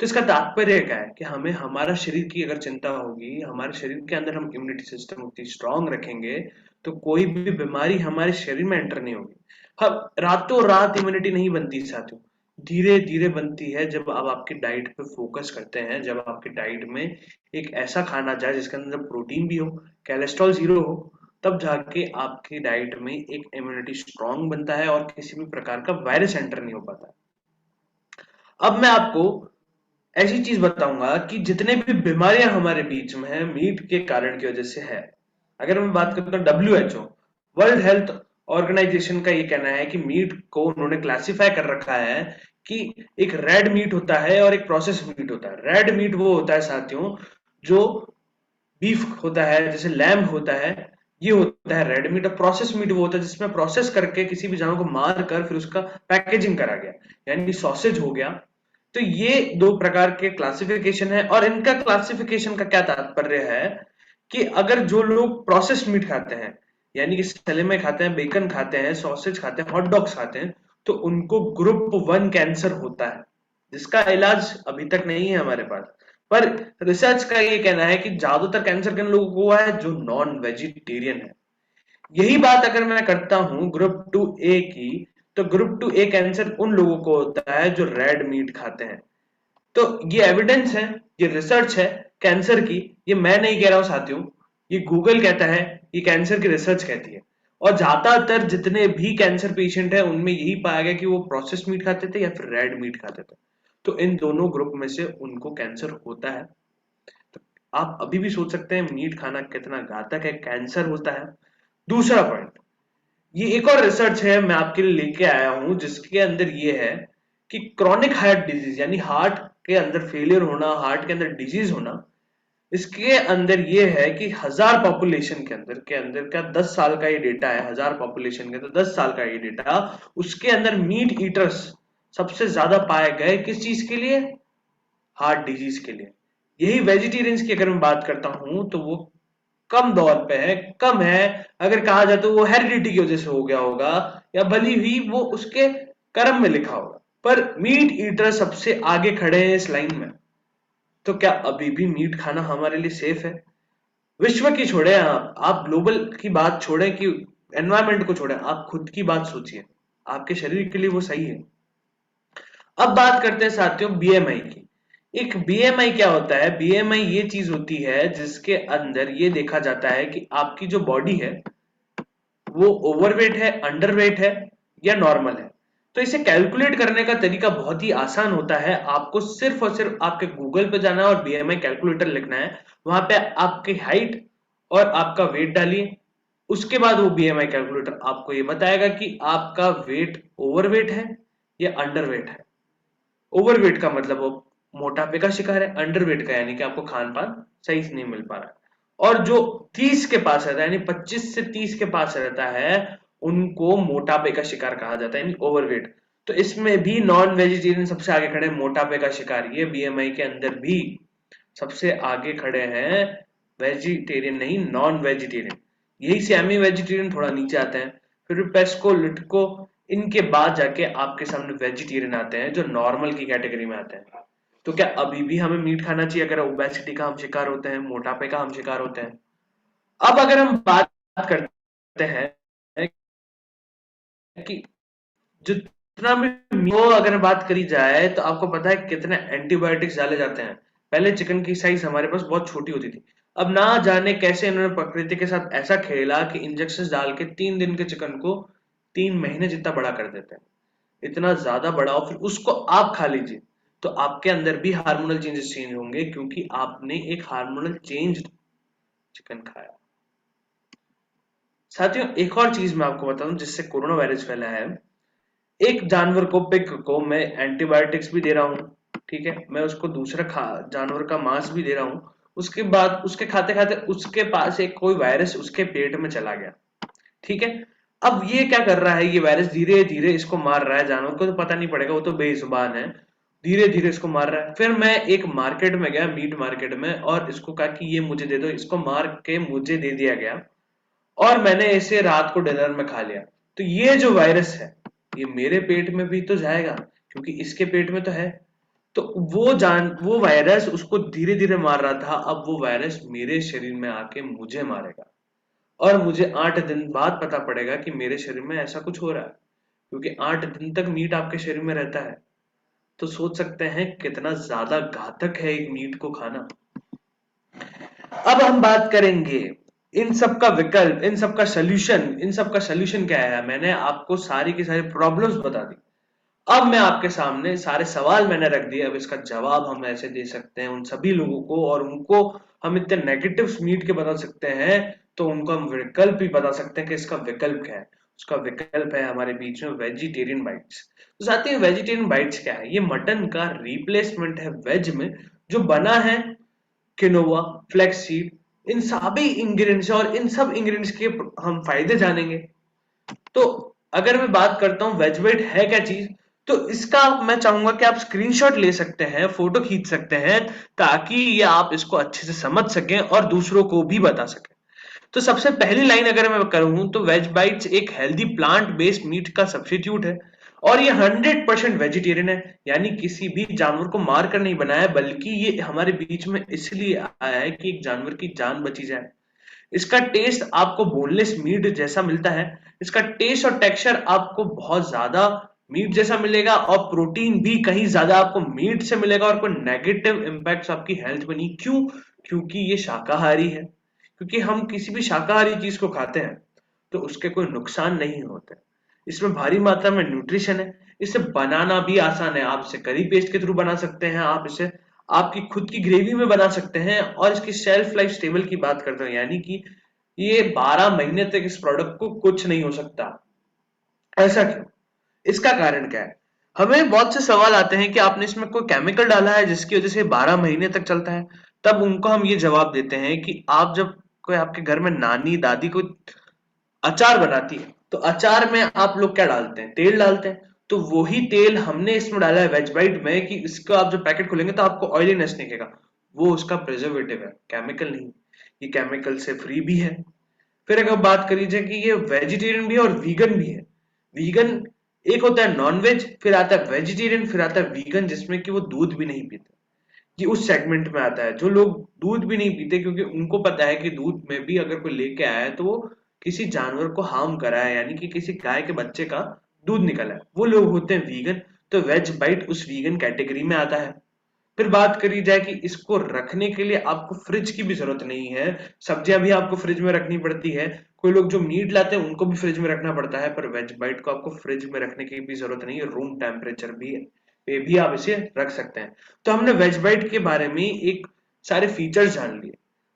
तो इसका तात्पर्य क्या है कि हमें हमारा शरीर की अगर चिंता होगी, हमारे शरीर के अंदर हम इम्यूनिटी सिस्टम उतनी स्ट्रांग रखेंगे, तो कोई भी बीमारी हमारे शरीर में एंटर नहीं होगी। हम रातों रात इम्यूनिटी नहीं बनती साथियों, धीरे धीरे बनती है जब आप आपकी डाइट पे फोकस करते हैं, जब आपकी डाइट में एक ऐसा खाना जाए जिसके अंदर प्रोटीन भी हो, कोलेस्ट्रॉल 0 हो, तब जाके आपकी डाइट में एक इम्यूनिटी स्ट्रांग बनता है और किसी भी प्रकार का वायरस एंटर नहीं हो पाता। अब मैं आपको ऐसी चीज बताऊंगा कि जितने भी बीमारियां हमारे बीच में है, मीट के कारण की वजह से है। अगर मैं बात करता हूँ WHO, वर्ल्ड हेल्थ ऑर्गेनाइजेशन का ये कहना है कि मीट को उन्होंने क्लासिफाई कर रखा है कि एक रेड मीट होता है और एक प्रोसेस मीट होता है। रेड मीट वो होता है साथियों जो बीफ होता है, जैसे लैम्ब होता है, ये होता है रेड मीट। और प्रोसेस मीट वो होता है जिसमें प्रोसेस करके किसी भी जानवर को मार कर फिर उसका पैकेजिंग करा गया, यानी सॉसेज हो गया। तो ये दो प्रकार के क्लासिफिकेशन है, और इनका क्लासिफिकेशन का क्या तात्पर्य है कि अगर जो लोग प्रोसेस मीट खाते हैं, यानी कि सलेमे खाते हैं, बेकन खाते हैं, सॉसेज खाते हैं, हॉट डॉग्स खाते हैं, तो उनको ग्रुप 1 कैंसर होता है, जिसका इलाज अभी तक नहीं है हमारे पास। पर रिसर्च का ये कहना है कि ज्यादातर कैंसर किन लोगों को हुआ है? जो नॉन वेजिटेरियन है। यही बात अगर मैं करता हूं ग्रुप 2A की, तो ग्रुप 2A कैंसर उन लोगों को होता है जो रेड मीट खाते हैं। तो ये एविडेंस है, ये रिसर्च है कैंसर की, ये मैं नहीं कह रहा हूं साथियों, ये गूगल कहता है, ये कैंसर की रिसर्च कहती है। और ज्यादातर जितने भी कैंसर पेशेंट है उनमें यही पाया गया कि वो प्रोसेस मीट खाते थे या फिर रेड मीट खाते थे। तो इन दोनों ग्रुप में से उनको कैंसर होता है। तो आप अभी भी सोच सकते हैं मीट खाना कितना घातक है, कैंसर होता है। दूसरा पॉइंट, ये एक और रिसर्च है मैं आपके लिए लेके आया हूं जिसके अंदर ये है कि क्रॉनिक हार्ट डिजीज यानी हार्ट के अंदर फेलियर होना, हार्ट के अंदर डिजीज होना, इसके अंदर ये है कि 1000 पॉपुलेशन के अंदर क्या 10 साल का ये डेटा है, 1000 पॉपुलेशन के अंदर 10 साल का ये डेटा, उसके अंदर मीट ईटर्स सबसे ज्यादा पाए गए किस चीज के लिए? हार्ट डिजीज के लिए। यही वेजिटेरियंस की अगर मैं बात करता हूं तो वो कम दौर पे है, कम है, अगर कहा जाए तो वो हेरिडिटी की वजह से हो गया होगा, या भली हुई वो उसके कर्म में लिखा होगा, पर मीट ईटर सबसे आगे खड़े हैं इस लाइन में। तो क्या अभी भी मीट खाना हमारे लिए सेफ है? विश्व की छोड़े, आप ग्लोबल की बात छोड़े कि एनवायरमेंट को छोड़े, आप खुद की बात सोचिए, आपके शरीर के लिए वो सही है? अब बात करते हैं साथियों बीएमआई की। एक बीएमआई क्या होता है? बीएमआई ये चीज होती है जिसके अंदर ये देखा जाता है कि आपकी जो बॉडी है वो ओवरवेट है, अंडरवेट है या नॉर्मल है। तो इसे कैलकुलेट करने का तरीका बहुत ही आसान होता है। आपको सिर्फ और सिर्फ आपके गूगल पे जाना है और बीएमआई कैलकुलेटर लिखना है, वहां पे आपकी हाइट और आपका वेट डालिए, उसके बाद वो बीएमआई कैलकुलेटर आपको ये बताएगा कि आपका वेट ओवरवेट है या अंडरवेट है। ओवरवेट का मतलब वो मोटापे का शिकार है, अंडरवेट का यानी कि आपको खान पान सही से नहीं मिल पा रहा है। और जो 30 के पास रहता है, यानी 25 से 30 के पास रहता है, उनको मोटापे का शिकार कहा जाता है, यानी ओवरवेट। तो इसमें भी नॉन वेजिटेरियन सबसे आगे खड़े हैं, मोटापे का शिकार। ये बीएमआई के अंदर भी सबसे आगे खड़े हैं, वेजिटेरियन नहीं, नॉन वेजिटेरियन। यही सेमी वेजिटेरियन थोड़ा नीचे आते हैं, फिर पेस्को, लिटको, इनके बाद जाके आपके सामने वेजिटेरियन आते हैं जो नॉर्मल की कैटेगरी में आते हैं। तो क्या अभी भी हमें मीट खाना चाहिए अगर ओबेसिटी का हम शिकार होते हैं, मोटापे का हम शिकार होते हैं? अब अगर हम बात करते हैं कि जितना भी अगर बात करी जाए तो आपको पता है कितने एंटीबायोटिक्स डाले जाते हैं। पहले चिकन की साइज हमारे पास बहुत छोटी होती थी, अब ना जाने कैसे इन्होंने प्रकृति के साथ ऐसा खेला कि इंजेक्शन डाल के 3 दिन के चिकन को 3 महीने जितना बड़ा कर देते हैं। इतना ज्यादा बड़ा, और फिर उसको आप खा लीजिए तो आपके अंदर भी हार्मोनल चेंजेस चेंज होंगे, क्योंकि आपने एक हार्मोनल चेंज चिकन खाया। साथियों एक और चीज मैं आपको बता दूं जिससे कोरोना वायरस फैला है। एक जानवर को, पिग को मैं एंटीबायोटिक्स भी दे रहा हूं, ठीक है, मैं उसको दूसरा जानवर का मांस भी दे रहा हूं, उसके बाद उसके खाते खाते उसके पास एक कोई वायरस उसके पेट में चला गया, ठीक है। अब ये क्या कर रहा है, ये वायरस धीरे धीरे इसको मार रहा है, जानवर को तो पता नहीं पड़ेगा, वो तो बेजुबान है, धीरे धीरे इसको मार रहा है। फिर मैं एक मार्केट में गया, मीट मार्केट में, और इसको कहा कि ये मुझे दे दो, इसको मार के मुझे दे दिया गया और मैंने इसे रात को डिनर में खा लिया। तो ये जो वायरस है ये मेरे पेट में भी तो जाएगा, क्योंकि इसके पेट में तो है। तो वो वायरस उसको धीरे धीरे मार रहा था, अब वो वायरस मेरे शरीर में आके मुझे मारेगा, और मुझे 8 दिन बाद पता पड़ेगा कि मेरे शरीर में ऐसा कुछ हो रहा है, क्योंकि 8 दिन तक मीट आपके शरीर में रहता है। तो सोच सकते हैं कितना ज्यादा घातक है एक मीट को खाना। अब हम बात करेंगे इन सब का विकल्प, इन सब का सल्यूशन क्या है। मैंने आपको सारी की सारी प्रॉब्लम्स बता दी, अब मैं आपके सामने सारे सवाल मैंने रख दिए, अब इसका जवाब हम ऐसे दे सकते हैं उन सभी लोगों को, और उनको हम इतने नेगेटिव मीट के बता सकते हैं, तो उनको हम विकल्प भी बता सकते हैं कि इसका विकल्प क्या है। उसका विकल्प है हमारे बीच में वेजिटेरियन बाइट्स। तो साथियों वेजिटेरियन बाइट्स क्या है? ये मटन का रिप्लेसमेंट है वेज में, जो बना है किनोवा, फ्लैक्स सीड, इन सभी इंग्रेडिएंट्स, और इन सब इंग्रेडिएंट्स के हम फायदे जानेंगे। तो अगर मैं बात करता हूं वेज बाइट है क्या चीज, तो इसका मैं चाहूंगा कि आप स्क्रीनशॉट ले सकते हैं, फोटो खींच सकते हैं, ताकि ये आप इसको अच्छे से समझ सकें और दूसरों को भी बता सकें। तो सबसे पहली लाइन अगर मैं करूं तो वेज बाइट्स एक हेल्दी प्लांट बेस्ड मीट का सब्स्टिट्यूट है, और ये 100% वेजिटेरियन है, यानी किसी भी जानवर को मार कर नहीं बनाया, बल्कि ये हमारे बीच में इसलिए आया है कि एक जानवर की जान बची जाए। इसका टेस्ट आपको बोनलेस मीट जैसा मिलता है, इसका टेस्ट और टेक्सचर आपको बहुत ज्यादा मीट जैसा मिलेगा, और प्रोटीन भी कहीं ज्यादा आपको मीट से मिलेगा, और कोई नेगेटिव इंपैक्ट आपकी हेल्थ में नहीं। क्यों? क्योंकि ये शाकाहारी है, क्योंकि हम किसी भी शाकाहारी चीज को खाते हैं तो उसके कोई नुकसान नहीं होते। इसमें भारी मात्रा में न्यूट्रिशन है, इसे बनाना भी आसान है, आप इसे करी पेस्ट के थ्रू बना सकते हैं, आप इसे आपकी खुद की ग्रेवी में बना सकते हैं, और इसकी शेल्फ लाइफ स्टेबल की बात करते हैं, यानी कि ये 12 महीने तक इस प्रोडक्ट को कुछ नहीं हो सकता। ऐसा क्यों? इसका कारण क्या है? हमें बहुत से सवाल आते हैं कि आपने इसमें कोई केमिकल डाला है जिसकी वजह से 12 महीने तक चलता है। तब उनको हम ये जवाब देते हैं कि आप जब कोई आपके घर में नानी दादी कोई अचार बनाती है तो अचार में आप लोग क्या डालते हैं, तेल डालते हैं। तो वही तेल हमने इसमें डाला है वेज बाइट में कि इसका आप जब पैकेट खोलेंगे तो आपको ऑयलीनेस दिखेगा। वो उसका प्रिजर्वेटिव है, केमिकल नहीं। ये केमिकल से फ्री भी है। फिर अगर बात करी जाए कि ये वेजिटेरियन भी है और वीगन भी है। वीगन एक होता है नॉन वेज, फिर आता है वेजिटेरियन, फिर आता है वीगन जिसमें कि वो दूध भी नहीं पीते। ये उस सेगमेंट में आता है जो लोग दूध भी नहीं पीते क्योंकि उनको पता है कि दूध में भी अगर कोई लेके आया है तो वो किसी जानवर को हार्म करा है, यानी कि किसी गाय के बच्चे का दूध निकला है। वो लोग होते हैं वीगन। तो वेज बाइट उस वीगन कैटेगरी में आता है। फिर बात करी जाए कि इसको रखने के लिए आपको फ्रिज की भी जरूरत नहीं है। सब्जियां भी आपको फ्रिज में रखनी पड़ती है। कोई लोग जो मीट लाते हैं उनको भी फ्रिज में रखना पड़ता है, पर वेज बाइट को आपको फ्रिज में रखने की भी जरूरत नहीं है। रूम टेम्परेचर भी है, पे भी आप इसे रख सकते हैं। तो हमने वेज बाइट के बारे में एक सारे फीचर्स जान लिए।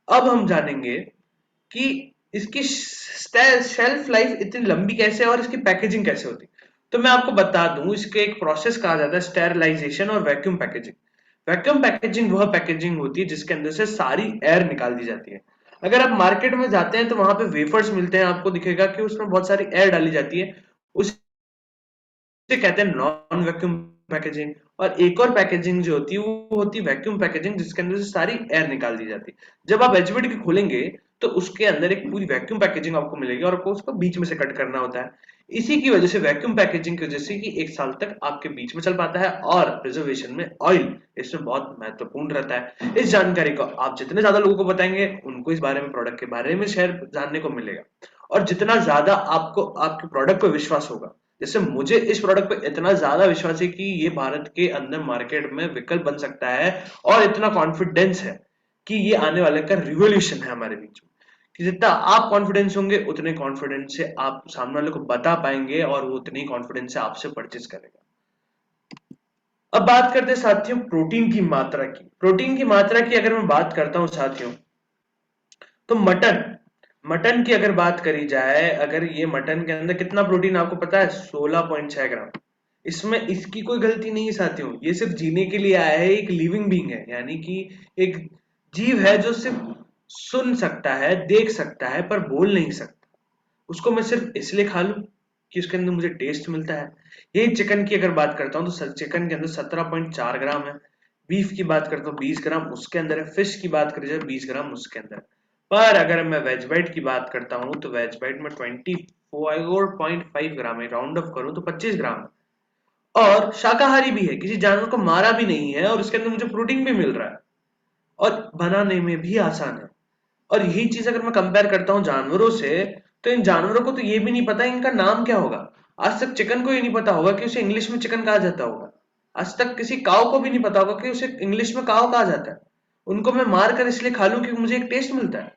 अब हम जानेंगे कि इसकी शेल्फ लाइफ इतनी लंबी कैसे है और इसकी पैकेजिंग कैसे होती है। तो मैं आपको बता दूं, इसके एक प्रोसेस कहा जाता है स्टेरिलाइजेशन और वैक्यूम पैकेजिंग। वैक्यूम पैकेजिंग वह पैकेजिंग होती है जिसके अंदर से सारी एयर निकाल दी जाती है। अगर आप मार्केट में जाते हैं तो वहां पे वेफर्स मिलते हैं, आपको दिखेगा कि उसमें बहुत सारी एयर डाली जाती है। उस कहते हैं नॉन वैक्यूम पैकेजिंग। और एक और पैकेजिंग जो होती है वो होती है वैक्यूम पैकेजिंग जिसके अंदर से सारी एयर निकाल दी जाती है। जब आप वेजिटेबल की खोलेंगे तो उसके अंदर एक पूरी वैक्यूम पैकेजिंग आपको मिलेगी और आपको उसको बीच में से कट करना होता है। इसी की वजह से वैक्यूम पैकेजिंग की वजह से कि 1 साल तक आपके बीच में चल पाता है। और प्रिजर्वेशन में ऑयल इसमें बहुत महत्वपूर्ण रहता है। इस जानकारी को आप जितने ज्यादा लोगों को बताएंगे उनको इस बारे में, प्रोडक्ट के बारे में शेयर जानने को मिलेगा। और जितना ज्यादा आपको आपके प्रोडक्ट पर विश्वास होगा, जैसे मुझे इस प्रोडक्ट पे इतना ज्यादा विश्वास है कि ये भारत के अंदर मार्केट में विकल्प बन सकता है, और इतना कॉन्फिडेंस है कि ये आने वाले का रिवोल्यूशन है हमारे बीच में, कि जितना आप कॉन्फिडेंस होंगे उतने कॉन्फिडेंस से आप सामने वाले को बता पाएंगे और वो उतनी कॉन्फिडेंस से आपसे परचेज करेगा। अब बात करते हैं साथियों प्रोटीन की मात्रा की। प्रोटीन की मात्रा की अगर मैं बात करता हूं साथियों, तो मटन की अगर बात करी जाए, अगर ये मटन के अंदर कितना प्रोटीन आपको पता है? 16.6 ग्राम। इसमें इसकी कोई गलती नहीं है साथियों, ये सिर्फ जीने के लिए आया है। एक लिविंग बीइंग है, यानी कि एक जीव है जो सिर्फ सुन सकता है, देख सकता है, पर बोल नहीं सकता। उसको मैं सिर्फ इसलिए खा लूं कि उसके अंदर मुझे टेस्ट मिलता है। यही चिकन की अगर बात करता हूं तो चिकन के अंदर 17.4 ग्राम है। बीफ की बात करता हूँ 20 ग्राम उसके अंदर है। फिश की बात करी जाए 20 ग्राम उसके अंदर है। पर अगर मैं वेज बाइट की बात करता हूं तो वेज बाइट में 24.5 ग्राम है। राउंड ऑफ करूं तो 25 ग्राम है। और शाकाहारी भी है, किसी जानवर को मारा भी नहीं है, और इसके अंदर मुझे प्रोटीन भी मिल रहा है और बनाने में भी आसान है। और यही चीज अगर मैं कंपेयर करता हूँ जानवरों से, तो इन जानवरों को तो ये भी नहीं पता इनका नाम क्या होगा। आज तक चिकन को ये नहीं पता होगा कि उसे इंग्लिश में चिकन कहा जाता होगा। आज तक किसी काव को भी नहीं पता होगा कि उसे इंग्लिश में काव कहा जाता है। उनको मैं मार कर इसलिए खा लूं क्योंकि मुझे एक टेस्ट मिलता है।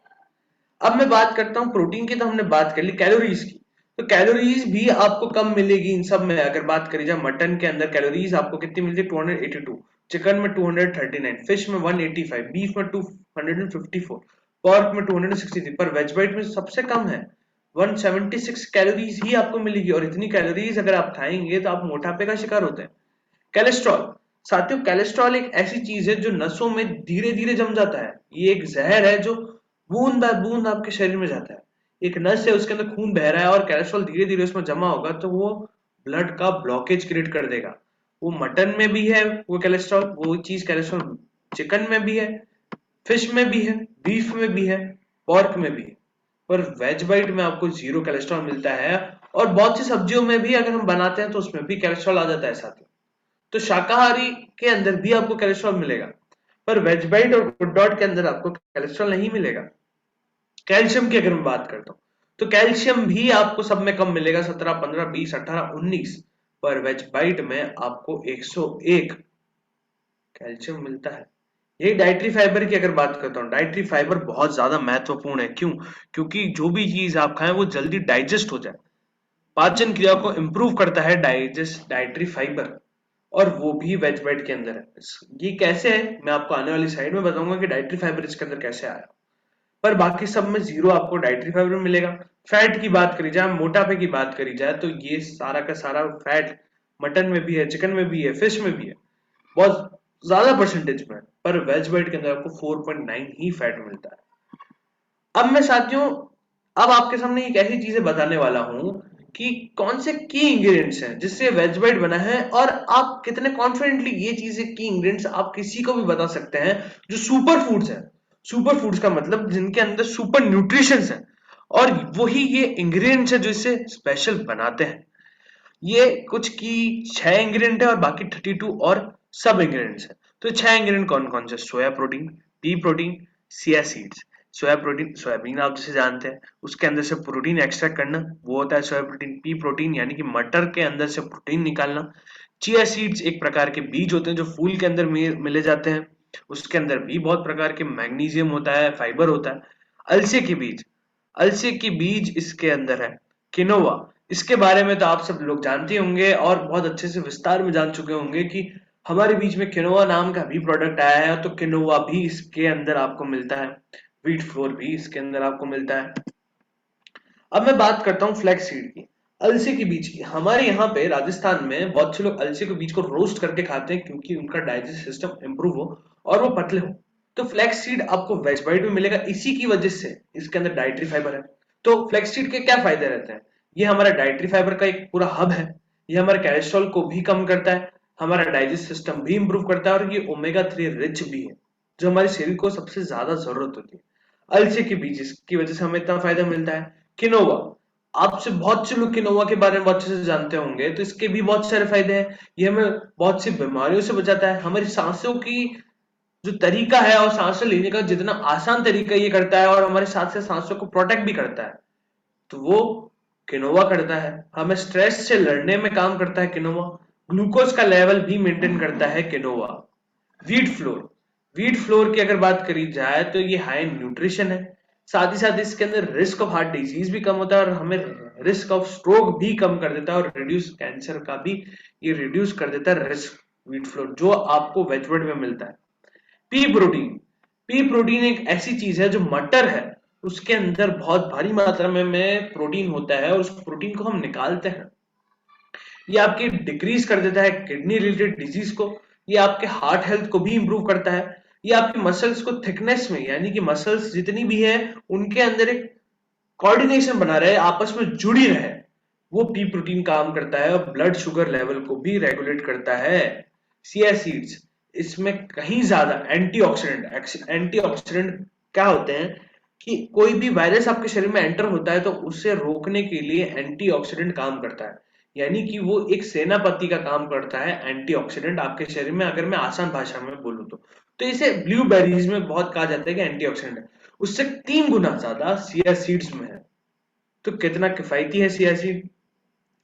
अब मैं बात करता हूँ प्रोटीन की, तो हमने बात कर ली कैलोरीज की। तो कैलोरीज भी आपको कम मिलेगी इन सब में। अगर बात करी जाए मटन के अंदर कैलोरीज आपको कितनी मिलती है? 282, चिकन में 239, फिश में 185, बीफ में 254, पोर्क में 263, पर वेज बाइट में सबसे कम है, 176 कैलोरीज ही आपको मिलेगी। और इतनी कैलोरीज अगर आप खाएंगे तो आप मोटापे का शिकार होते हैं। कैलेस्ट्रॉल साथियों, कैलेस्ट्रॉल एक ऐसी चीज है जो नसों में धीरे धीरे जम जाता है। ये एक जहर है जो बूंद बाय बूंद आपके शरीर में जाता है। एक नस है, उसके अंदर खून बह रहा है और कैलेस्ट्रॉल धीरे धीरे उसमें जमा होगा तो वो ब्लड का ब्लॉकेज क्रिएट कर देगा। वो मटन में भी है वो कैलेस्ट्रॉल, वो चीज कैलेस्ट्रॉल चिकन में भी है, फिश में भी है, बीफ में भी है, पोर्क में भी है। पर वेज बाइट में आपको 0 कैलेस्ट्रॉल मिलता है। और बहुत सी सब्जियों में भी अगर हम बनाते हैं तो उसमें भी कैलेस्ट्रॉल आ जाता है साथियों। तो शाकाहारी के अंदर भी आपको कैलेस्ट्रॉल मिलेगा, पर वेज बाइट और गुड डॉट के अंदर आपको कैलेस्ट्रॉल नहीं मिलेगा। कैल्शियम की अगर मैं बात करता हूं तो कैल्शियम भी आपको सब में कम मिलेगा, 17, 15, 20, 18, 19, पर वेज बाइट में आपको 101 कैल्शियम मिलता है। यही डाइटरी फाइबर की अगर बात करता हूँ, डाइटरी फाइबर बहुत ज्यादा महत्वपूर्ण है। क्यों? क्योंकि जो भी चीज आप खाएं वो जल्दी डाइजेस्ट हो जाए, पाचन क्रिया को इंप्रूव करता है डाइटरी फाइबर, और वो भी वेज बाइट के अंदर है। ये कैसे है मैं आपको आने वाली साइड में बताऊंगा कि डाइटरी फाइबर इसके अंदर कैसे आया। पर बाकी सब में 0 आपको डाइटरी फाइबर मिलेगा। फैट की बात करी जाए, मोटापे की बात करी जाए, तो ये सारा का सारा फैट मटन में भी है, चिकन में भी है, फिश में भी है, बहुत ज्यादा परसेंटेज में है, पर वेज व्हाइट के अंदर आपको 4.9 ही फैट मिलता है। अब मैं साथियों अब आपके सामने एक ऐसी चीजें बताने वाला हूं कि कौन से की इंग्रेडिएंट्स हैं जिससे वेज व्हाइट बना है, और आप कितने कॉन्फिडेंटली ये चीजें की इंग्रेडिएंट्स आप किसी को भी बता सकते हैं जो सुपर फूड्स है। सुपर फूड्स का मतलब जिनके अंदर सुपर न्यूट्रिशंस है, और वही ये इंग्रेडिएंट्स है जो इसे स्पेशल बनाते हैं। ये कुछ की 6 इंग्रेडिएंट है और बाकी 32 और सब इंग्रेडिएंट्स है। तो 6 इंग्रेडिएंट कौन कौन से? Soya protein, P protein, chia seeds. Soya protein soybean आप जिसे जानते हैं, उसके अंदर से प्रोटीन एक्सट्रैक्ट करना, वो होता है सोया प्रोटीन। पी प्रोटीन यानी कि मटर के अंदर से प्रोटीन निकालना। चिया सीड्स एक प्रकार के बीज होते हैं जो फूल के अंदर मिले जाते हैं, उसके अंदर भी बहुत प्रकार के मैग्नीशियम होता है, फाइबर होता है। अलसे के बीज, अलसे की बीज इसके अंदर है। किनोवा, इसके बारे में तो आप सब लोग जानते होंगे और बहुत अच्छे से विस्तार में जान चुके होंगे कि हमारे बीच में किनोवा नाम का भी प्रोडक्ट आया है, तो किनोवा भी इसके अंदर आपको मिलता है। व्हीट फ्लोर भी इसके अंदर आपको मिलता है। अब मैं बात करता हूँ फ्लैक्स सीड की, अलसी के बीज की। हमारे यहाँ पे राजस्थान में बहुत से लोग अलसी के बीज को रोस्ट करके खाते हैं क्योंकि उनका डाइजेस्ट सिस्टम इंप्रूव हो और वो पतले हो। तो फ्लैक्स सीड आपको वेज व्हाइट में मिलेगा, इसी की वजह से इसके अंदर डाइटरी फाइबर है। तो फ्लैक्स सीड के क्या फायदे रहते हैं? ये हमारा डाइटरी फाइबर का एक पूरा हब है, ये हमारे कैलेस्ट्रॉल को भी कम करता है, हमारा डाइजेस्ट सिस्टम भी इंप्रूव करता है, और ये ओमेगा 3 रिच भी है जो हमारे शरीर को सबसे ज्यादा जरूरत होती है। अलसी के बीज की वजह से हमें इतना फायदा मिलता है। किनोवा, आपसे बहुत से लोग किनोवा के बारे में बहुत अच्छे से जानते होंगे, तो इसके भी बहुत सारे फायदे हैं। ये हमें बहुत सी बीमारियों से बचाता है, हमारी सांसों की जो तरीका है और सांसें लेने का जितना आसान तरीका ये करता है, और हमारे साथ से सांसों को प्रोटेक्ट भी करता है, तो वो किनोवा करता है। हमें स्ट्रेस से लड़ने में काम करता है किनोवा। ग्लूकोज का लेवल भी मेंटेन करता है quinoa. Wheat flour, wheat flour की अगर बात करी जाए तो ये हाई न्यूट्रिशन है, साथ ही साथ इसके अंदर रिस्क ऑफ हार्ट डिजीज भी कम होता है, और हमें रिस्क ऑफ स्ट्रोक भी कम कर देता है, और रिड्यूस कैंसर का भी ये रिड्यूस कर देता है रिस्क, व्हीट फ्लोर, जो आपको वेज व्हाइट में मिलता है। पी प्रोटीन, पी प्रोटीन एक ऐसी चीज है जो मटर है उसके अंदर बहुत भारी मात्रा में प्रोटीन होता है, और उस प्रोटीन को हम निकालते हैं। ये आपकी डिक्रीज कर देता है किडनी रिलेटेड डिजीज को, ये आपके हार्ट हेल्थ को भी इंप्रूव करता है, ये आपकी मसल्स को थिकनेस में, यानी कि मसल्स जितनी भी है उनके अंदर एक कोऑर्डिनेशन बना रहे, आपस में जुड़ी रहे, वो पी प्रोटीन काम करता है, और ब्लड शुगर लेवल को भी रेगुलेट करता है। चिया सीड्स, इसमें कहीं ज्यादा एंटीऑक्सीडेंट क्या होते हैं कि कोई भी वायरस आपके शरीर में एंटर होता है तो उसे रोकने के लिए एंटीऑक्सीडेंट काम करता है, यानी कि वो एक सेनापति का काम करता है एंटीऑक्सीडेंट आपके शरीर में, अगर मैं आसान भाषा में बोलूं तो इसे ब्लूबेरीज में बहुत कहा जाता है कि एंटीऑक्सीडेंट है, उससे 3 गुना ज्यादा चिया सीड्स में है। तो कितना किफायती है चिया सीड।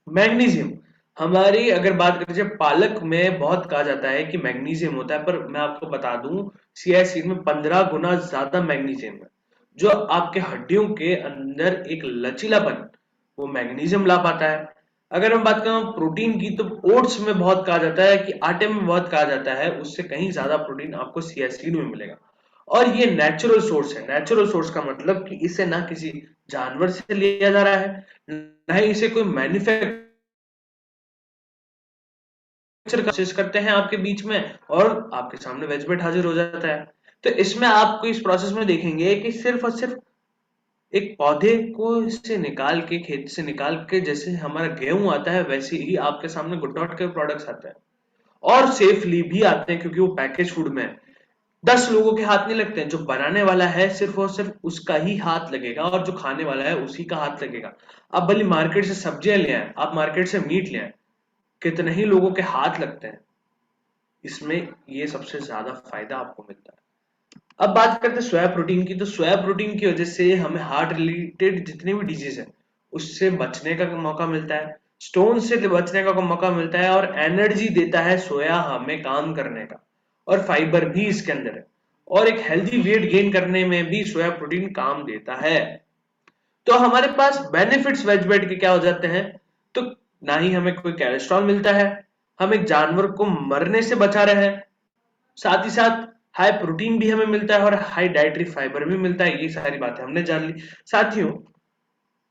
मैग्नीशियम, हमारी अगर बात करें जाए पालक में बहुत कहा जाता है कि मैग्नीशियम होता है, पर मैं आपको बता दूं चिया सीड में 15 गुना ज्यादा मैग्नीशियम है, जो आपके हड्डियों के अंदर एक लचीलापन वो मैग्नीशियम ला पाता है। अगर हम बात करें प्रोटीन की, तो ओट्स में बहुत कहा जाता है कि आटे में बहुत कहा जाता है, उससे कहीं ज्यादा प्रोटीन आपको चिया सीड में मिलेगा। और ये नेचुरल सोर्स है। नेचुरल सोर्स का मतलब कि इसे ना किसी जानवर से लिया जा रहा है, ना ही इसे कोई मैन्युफैक्चर कोशिश करते हैं आपके बीच में, और आपके सामने वेज व्हाइट हाजिर हो जाता है। तो इसमें आपको इस प्रोसेस में देखेंगे कि सिर्फ और सिर्फ एक पौधे को से निकाल के, खेत से निकाल के, जैसे हमारा गेहूं आता है वैसे ही आपके सामने गुड के प्रोडक्ट्स आते हैं, और सेफली भी आते हैं क्योंकि वो पैकेज फूड में है। 10 लोगों के हाथ नहीं लगते हैं, जो बनाने वाला है सिर्फ और सिर्फ उसका ही हाथ लगेगा, और जो खाने वाला है उसी का हाथ लगेगा। आप भले मार्केट से सब्जियां ले आए, आप मार्केट से मीट ले आए, कितने ही लोगों के हाथ लगते हैं, इसमें ये सबसे ज्यादा फायदा आपको मिलता है। अब बात करते हैं सोया प्रोटीन की, तो सोया प्रोटीन की वजह से हमें हार्ट रिलेटेड जितने भी डिजीज है उससे बचने का मौका मिलता है, स्टोन से बचने का मौका मिलता है, और एनर्जी देता है सोया हमें काम करने का, और फाइबर भी इसके अंदर है, और एक हेल्दी वेट गेन करने में भी सोया प्रोटीन काम देता है। तो हमारे पास बेनिफिट्स वेज व्हाइट के क्या हो जाते हैं? तो ना ही हमें कोई कोलेस्ट्रॉल मिलता है, हम एक जानवर को मरने से बचा रहे हैं, साथ ही साथ हाई प्रोटीन भी हमें मिलता है, और हाई डाइटरी फाइबर भी मिलता है। ये सारी बातें हमने जान ली। साथियों,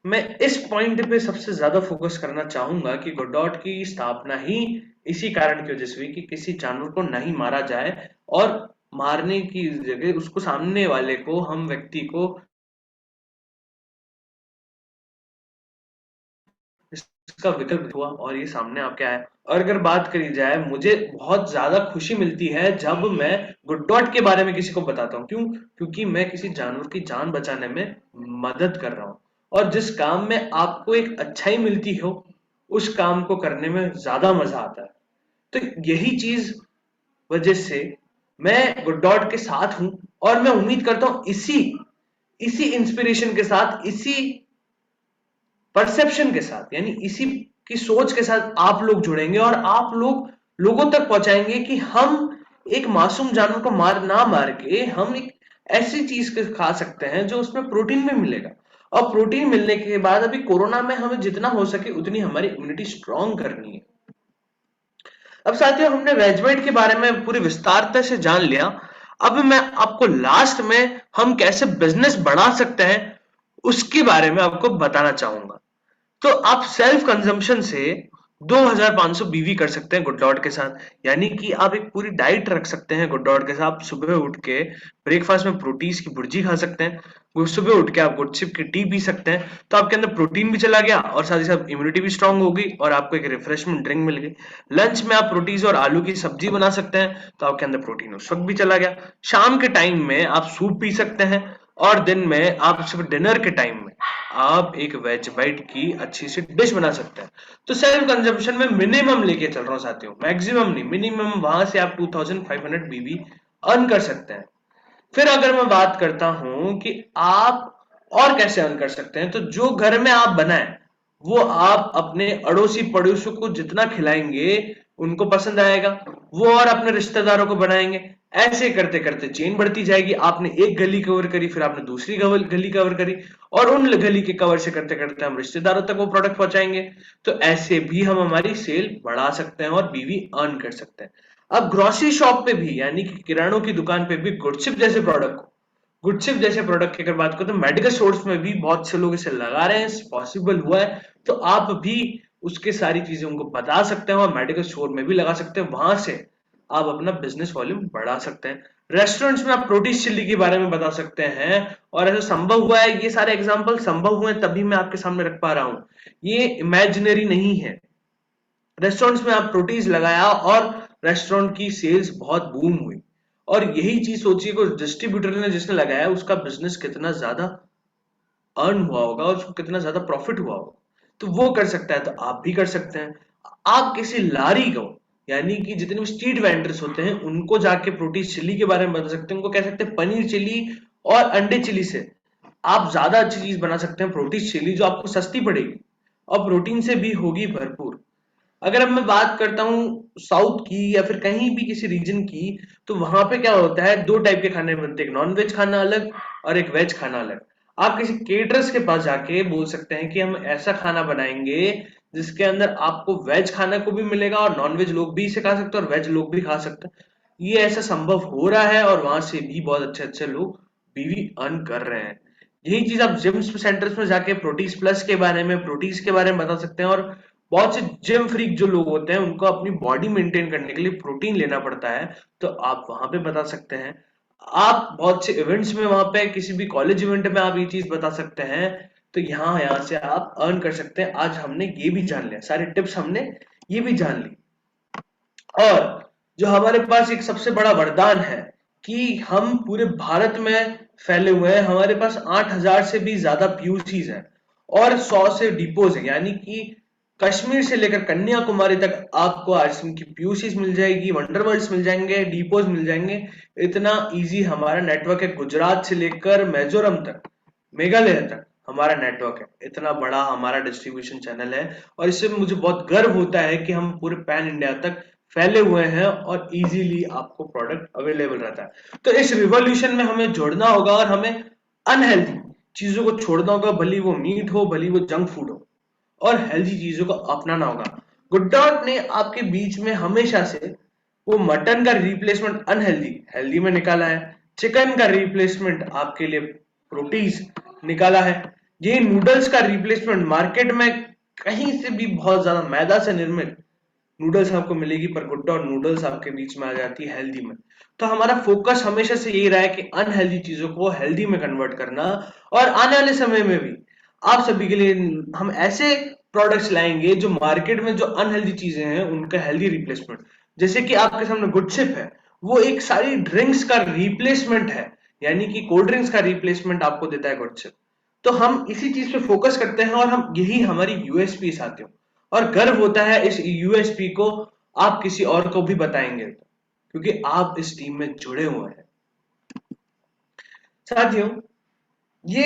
मैं इस पॉइंट पे सबसे ज्यादा फोकस करना चाहूंगा कि गोडॉट की स्थापना ही इसी कारण की वजह से हुई कि किसी जानवर को नहीं मारा जाए और मारने की जगह उसको सामने वाले को, हम व्यक्ति को इसका विकल्प हुआ और ये सामने आपके आया। और अगर बात करी जाए, मुझे बहुत ज्यादा खुशी मिलती है जब मैं गुड डॉट के बारे में किसी को बताता हूँ। क्यों? क्योंकि मैं किसी जानवर की जान बचाने में मदद कर रहा हूँ, और जिस काम में आपको एक अच्छाई मिलती हो उस काम को करने में ज्यादा मजा आता है। तो यही चीज वजह से मैं गुड डॉट के साथ हूं, और मैं उम्मीद करता हूं इसी इसी इंस्पिरेशन के साथ, इसी परसेप्शन के साथ, यानी इसी की सोच के साथ आप लोग जुड़ेंगे और आप लोग लोगों तक पहुंचाएंगे कि हम एक मासूम जानवर को मार के हम एक ऐसी चीज के खा सकते हैं जो उसमें प्रोटीन भी मिलेगा। और प्रोटीन मिलने के बाद अभी कोरोना में हमें जितना हो सके उतनी हमारी इम्यूनिटी स्ट्रांग करनी है। अब साथियों, हमने वेजबाइट के बारे में पूरी विस्तारता से जान लिया। अब मैं आपको लास्ट में हम कैसे बिजनेस बढ़ा सकते हैं उसके बारे में आपको बताना चाहूंगा। तो आप सेल्फ कंजम्पशन से 2500 बीवी कर सकते हैं गुड डॉट के साथ। यानी कि आप एक पूरी डाइट रख सकते हैं गुड डॉट के साथ। आप सुबह उठ के ब्रेकफास्ट में प्रोटीज की भुर्जी खा सकते हैं, वो सुबह उठ के आप गुडशिप की टी पी सकते हैं, तो आपके अंदर प्रोटीन भी चला गया और साथ ही साथ इम्यूनिटी भी स्ट्रांग हो गई और आपको एक रिफ्रेशमेंट ड्रिंक मिल गई। लंच में आप प्रोटीज और आलू की सब्जी बना सकते हैं, तो आपके अंदर प्रोटीन उस वक्त भी चला गया। शाम के टाइम में आप सूप पी सकते हैं, और दिन में आप सिर्फ डिनर के टाइम में आप एक वेज बाइट की अच्छी सी डिश बना सकते हैं। तो सेल्फ कंजम्पशन में मिनिमम लेके चल रहा हूं साथियों, मैक्सिमम नहीं, मिनिमम वहां से आप 2500 बीबी अर्न कर सकते हैं। फिर अगर मैं बात करता हूं कि आप और कैसे अर्न कर सकते हैं, तो जो घर में आप बनाएं वो आप अपने अड़ोसी पड़ोसियों को जितना खिलाएंगे उनको पसंद आएगा, वो और अपने रिश्तेदारों को बनाएंगे। ऐसे करते करते चेन बढ़ती जाएगी। आपने एक गली कवर करी, फिर आपने दूसरी गली कवर करी, और उन गली के कवर से करते करते हम रिश्तेदारों तक वो प्रोडक्ट पहुंचाएंगे। तो ऐसे भी हम हमारी सेल बढ़ा सकते हैं और बीवी अर्न कर सकते हैं। अब ग्रोसरी शॉप पे भी, यानी कि किरानों की दुकान पे भी गुडशिप जैसे प्रोडक्ट की अगर बात करें तो मेडिकल स्टोर्स में भी बहुत से लोग इसे लगा रहे हैं, पॉसिबल हुआ है। तो आप भी उसके सारी चीजें उनको बता सकते हैं और मेडिकल स्टोर में भी लगा सकते हैं, वहां से आप अपना बिजनेस वॉल्यूम बढ़ा सकते हैं। रेस्टोरेंट्स में आप प्रोटीज चिल्ली के बारे में बता सकते हैं, और ऐसा संभव हुआ है, ये सारे एग्जांपल संभव हुए तभी मैं आपके सामने रख पा रहा हूं, ये इमेजिनरी नहीं है। रेस्टोरेंट्स में आप प्रोटीज लगाया और रेस्टोरेंट की सेल्स बहुत बूम हुई, और यही चीज सोचिए को डिस्ट्रीब्यूटर ने जिसने लगाया उसका बिजनेस कितना ज्यादा अर्न हुआ होगा और उसको कितना ज्यादा प्रॉफिट हुआ होगा। तो वो कर सकता है, तो आप भी कर सकते हैं। आप किसी लारी को, यानी कि जितने भी स्ट्रीट वेंडर्स होते हैं उनको जाके प्रोटीन चिल्ली के बारे में बता सकते हैं, उनको कह सकते हैं पनीर चिल्ली और अंडे चिल्ली से आप ज्यादा अच्छी चीज बना सकते हैं, प्रोटीन चिल्ली, जो आपको सस्ती पड़ेगी और प्रोटीन से भी होगी भरपूर। अगर अब मैं बात करता हूँ साउथ की या फिर कहीं भी किसी रीजन की, तो वहां पे क्या होता है, दो टाइप के खाने बनते हैं, एक नॉन वेज खाना अलग और एक वेज खाना अलग। आप किसी केटरर्स के पास जाके बोल सकते हैं कि हम ऐसा खाना बनाएंगे जिसके अंदर आपको वेज खाना को भी मिलेगा और नॉन वेज लोग भी इसे खा सकते हैं और वेज लोग भी खा सकते हैं। ये ऐसा संभव हो रहा है और वहां से भी बहुत अच्छे अच्छे लोग बीवी अर्न कर रहे हैं। यही चीज आप जिम्स सेंटर्स में जाके प्रोटीज प्लस के बारे में, प्रोटीज के बारे में बता सकते हैं। और बहुत से जिम फ्रीक जो लोग होते हैं उनको अपनी बॉडी मेंटेन करने के लिए प्रोटीन लेना पड़ता है, तो आप वहां पे बता सकते हैं। आप बहुत से इवेंट्स में, वहां पे किसी भी कॉलेज इवेंट में आप ये चीज बता सकते हैं। तो यहाँ से आप अर्न कर सकते हैं। आज हमने ये भी जान लिया, सारे टिप्स हमने ये भी जान ली। और जो हमारे पास एक सबसे बड़ा वरदान है कि हम पूरे भारत में फैले हुए हैं, हमारे पास 8000 से भी ज्यादा पीयूसीज हैं और 100 से डिपोज है, यानी कि कश्मीर से लेकर कन्याकुमारी तक आपको आरसीएम की पीयूसीज मिल जाएगी, वंडरवर्ल्ड्स मिल जाएंगे, डिपोज मिल जाएंगे। इतना इजी हमारा नेटवर्क है, गुजरात से लेकर मिजोरम तक, मेघालय तक हमारा नेटवर्क है। इतना बड़ा हमारा डिस्ट्रीब्यूशन चैनल है और इससे मुझे बहुत गर्व होता है कि हम पूरे पैन इंडिया तक फैले हुए हैं और इजीली आपको प्रोडक्ट अवेलेबल रहता है। तो इस रिवॉल्यूशन में हमें जोड़ना होगा और हमें अनहेल्दी चीजों को छोड़ना होगा, भली वो मीट हो, भली वो जंक फूड हो, और हेल्दी चीजों को अपनाना होगा। गुड डॉट ने आपके बीच में हमेशा से वो मटन का रिप्लेसमेंट अनहेल्दी में निकाला है, चिकन का रिप्लेसमेंट आपके लिए प्रोटीज निकाला है, ये नूडल्स का रिप्लेसमेंट मार्केट में कहीं से भी बहुत ज्यादा मैदा से निर्मित नूडल्स आपको मिलेगी, पर गुड डॉट नूडल्स आपके बीच में आ जाती है हेल्दी में। तो हमारा फोकस हमेशा से यही रहा है कि अनहेल्दी चीजों को हेल्दी में कन्वर्ट करना, और आने वाले समय में भी आप सभी के लिए हम ऐसे प्रोडक्ट्स लाएंगे जो मार्केट में जो अनहेल्दी चीजें हैं उनका हेल्दी रिप्लेसमेंट। जैसे कि आपके सामने गुड चिप है, वो एक सारी ड्रिंक्स का रिप्लेसमेंट है, यानी कि कोल्ड ड्रिंक्स का रिप्लेसमेंट आपको देता है गुड चिप। तो हम इसी चीज पे फोकस करते हैं और हम यही हमारी यूएसपी साथियों, और गर्व होता है इस यूएसपी को आप किसी और को भी बताएंगे क्योंकि आप इस टीम में जुड़े हुए हैं। साथियों, ये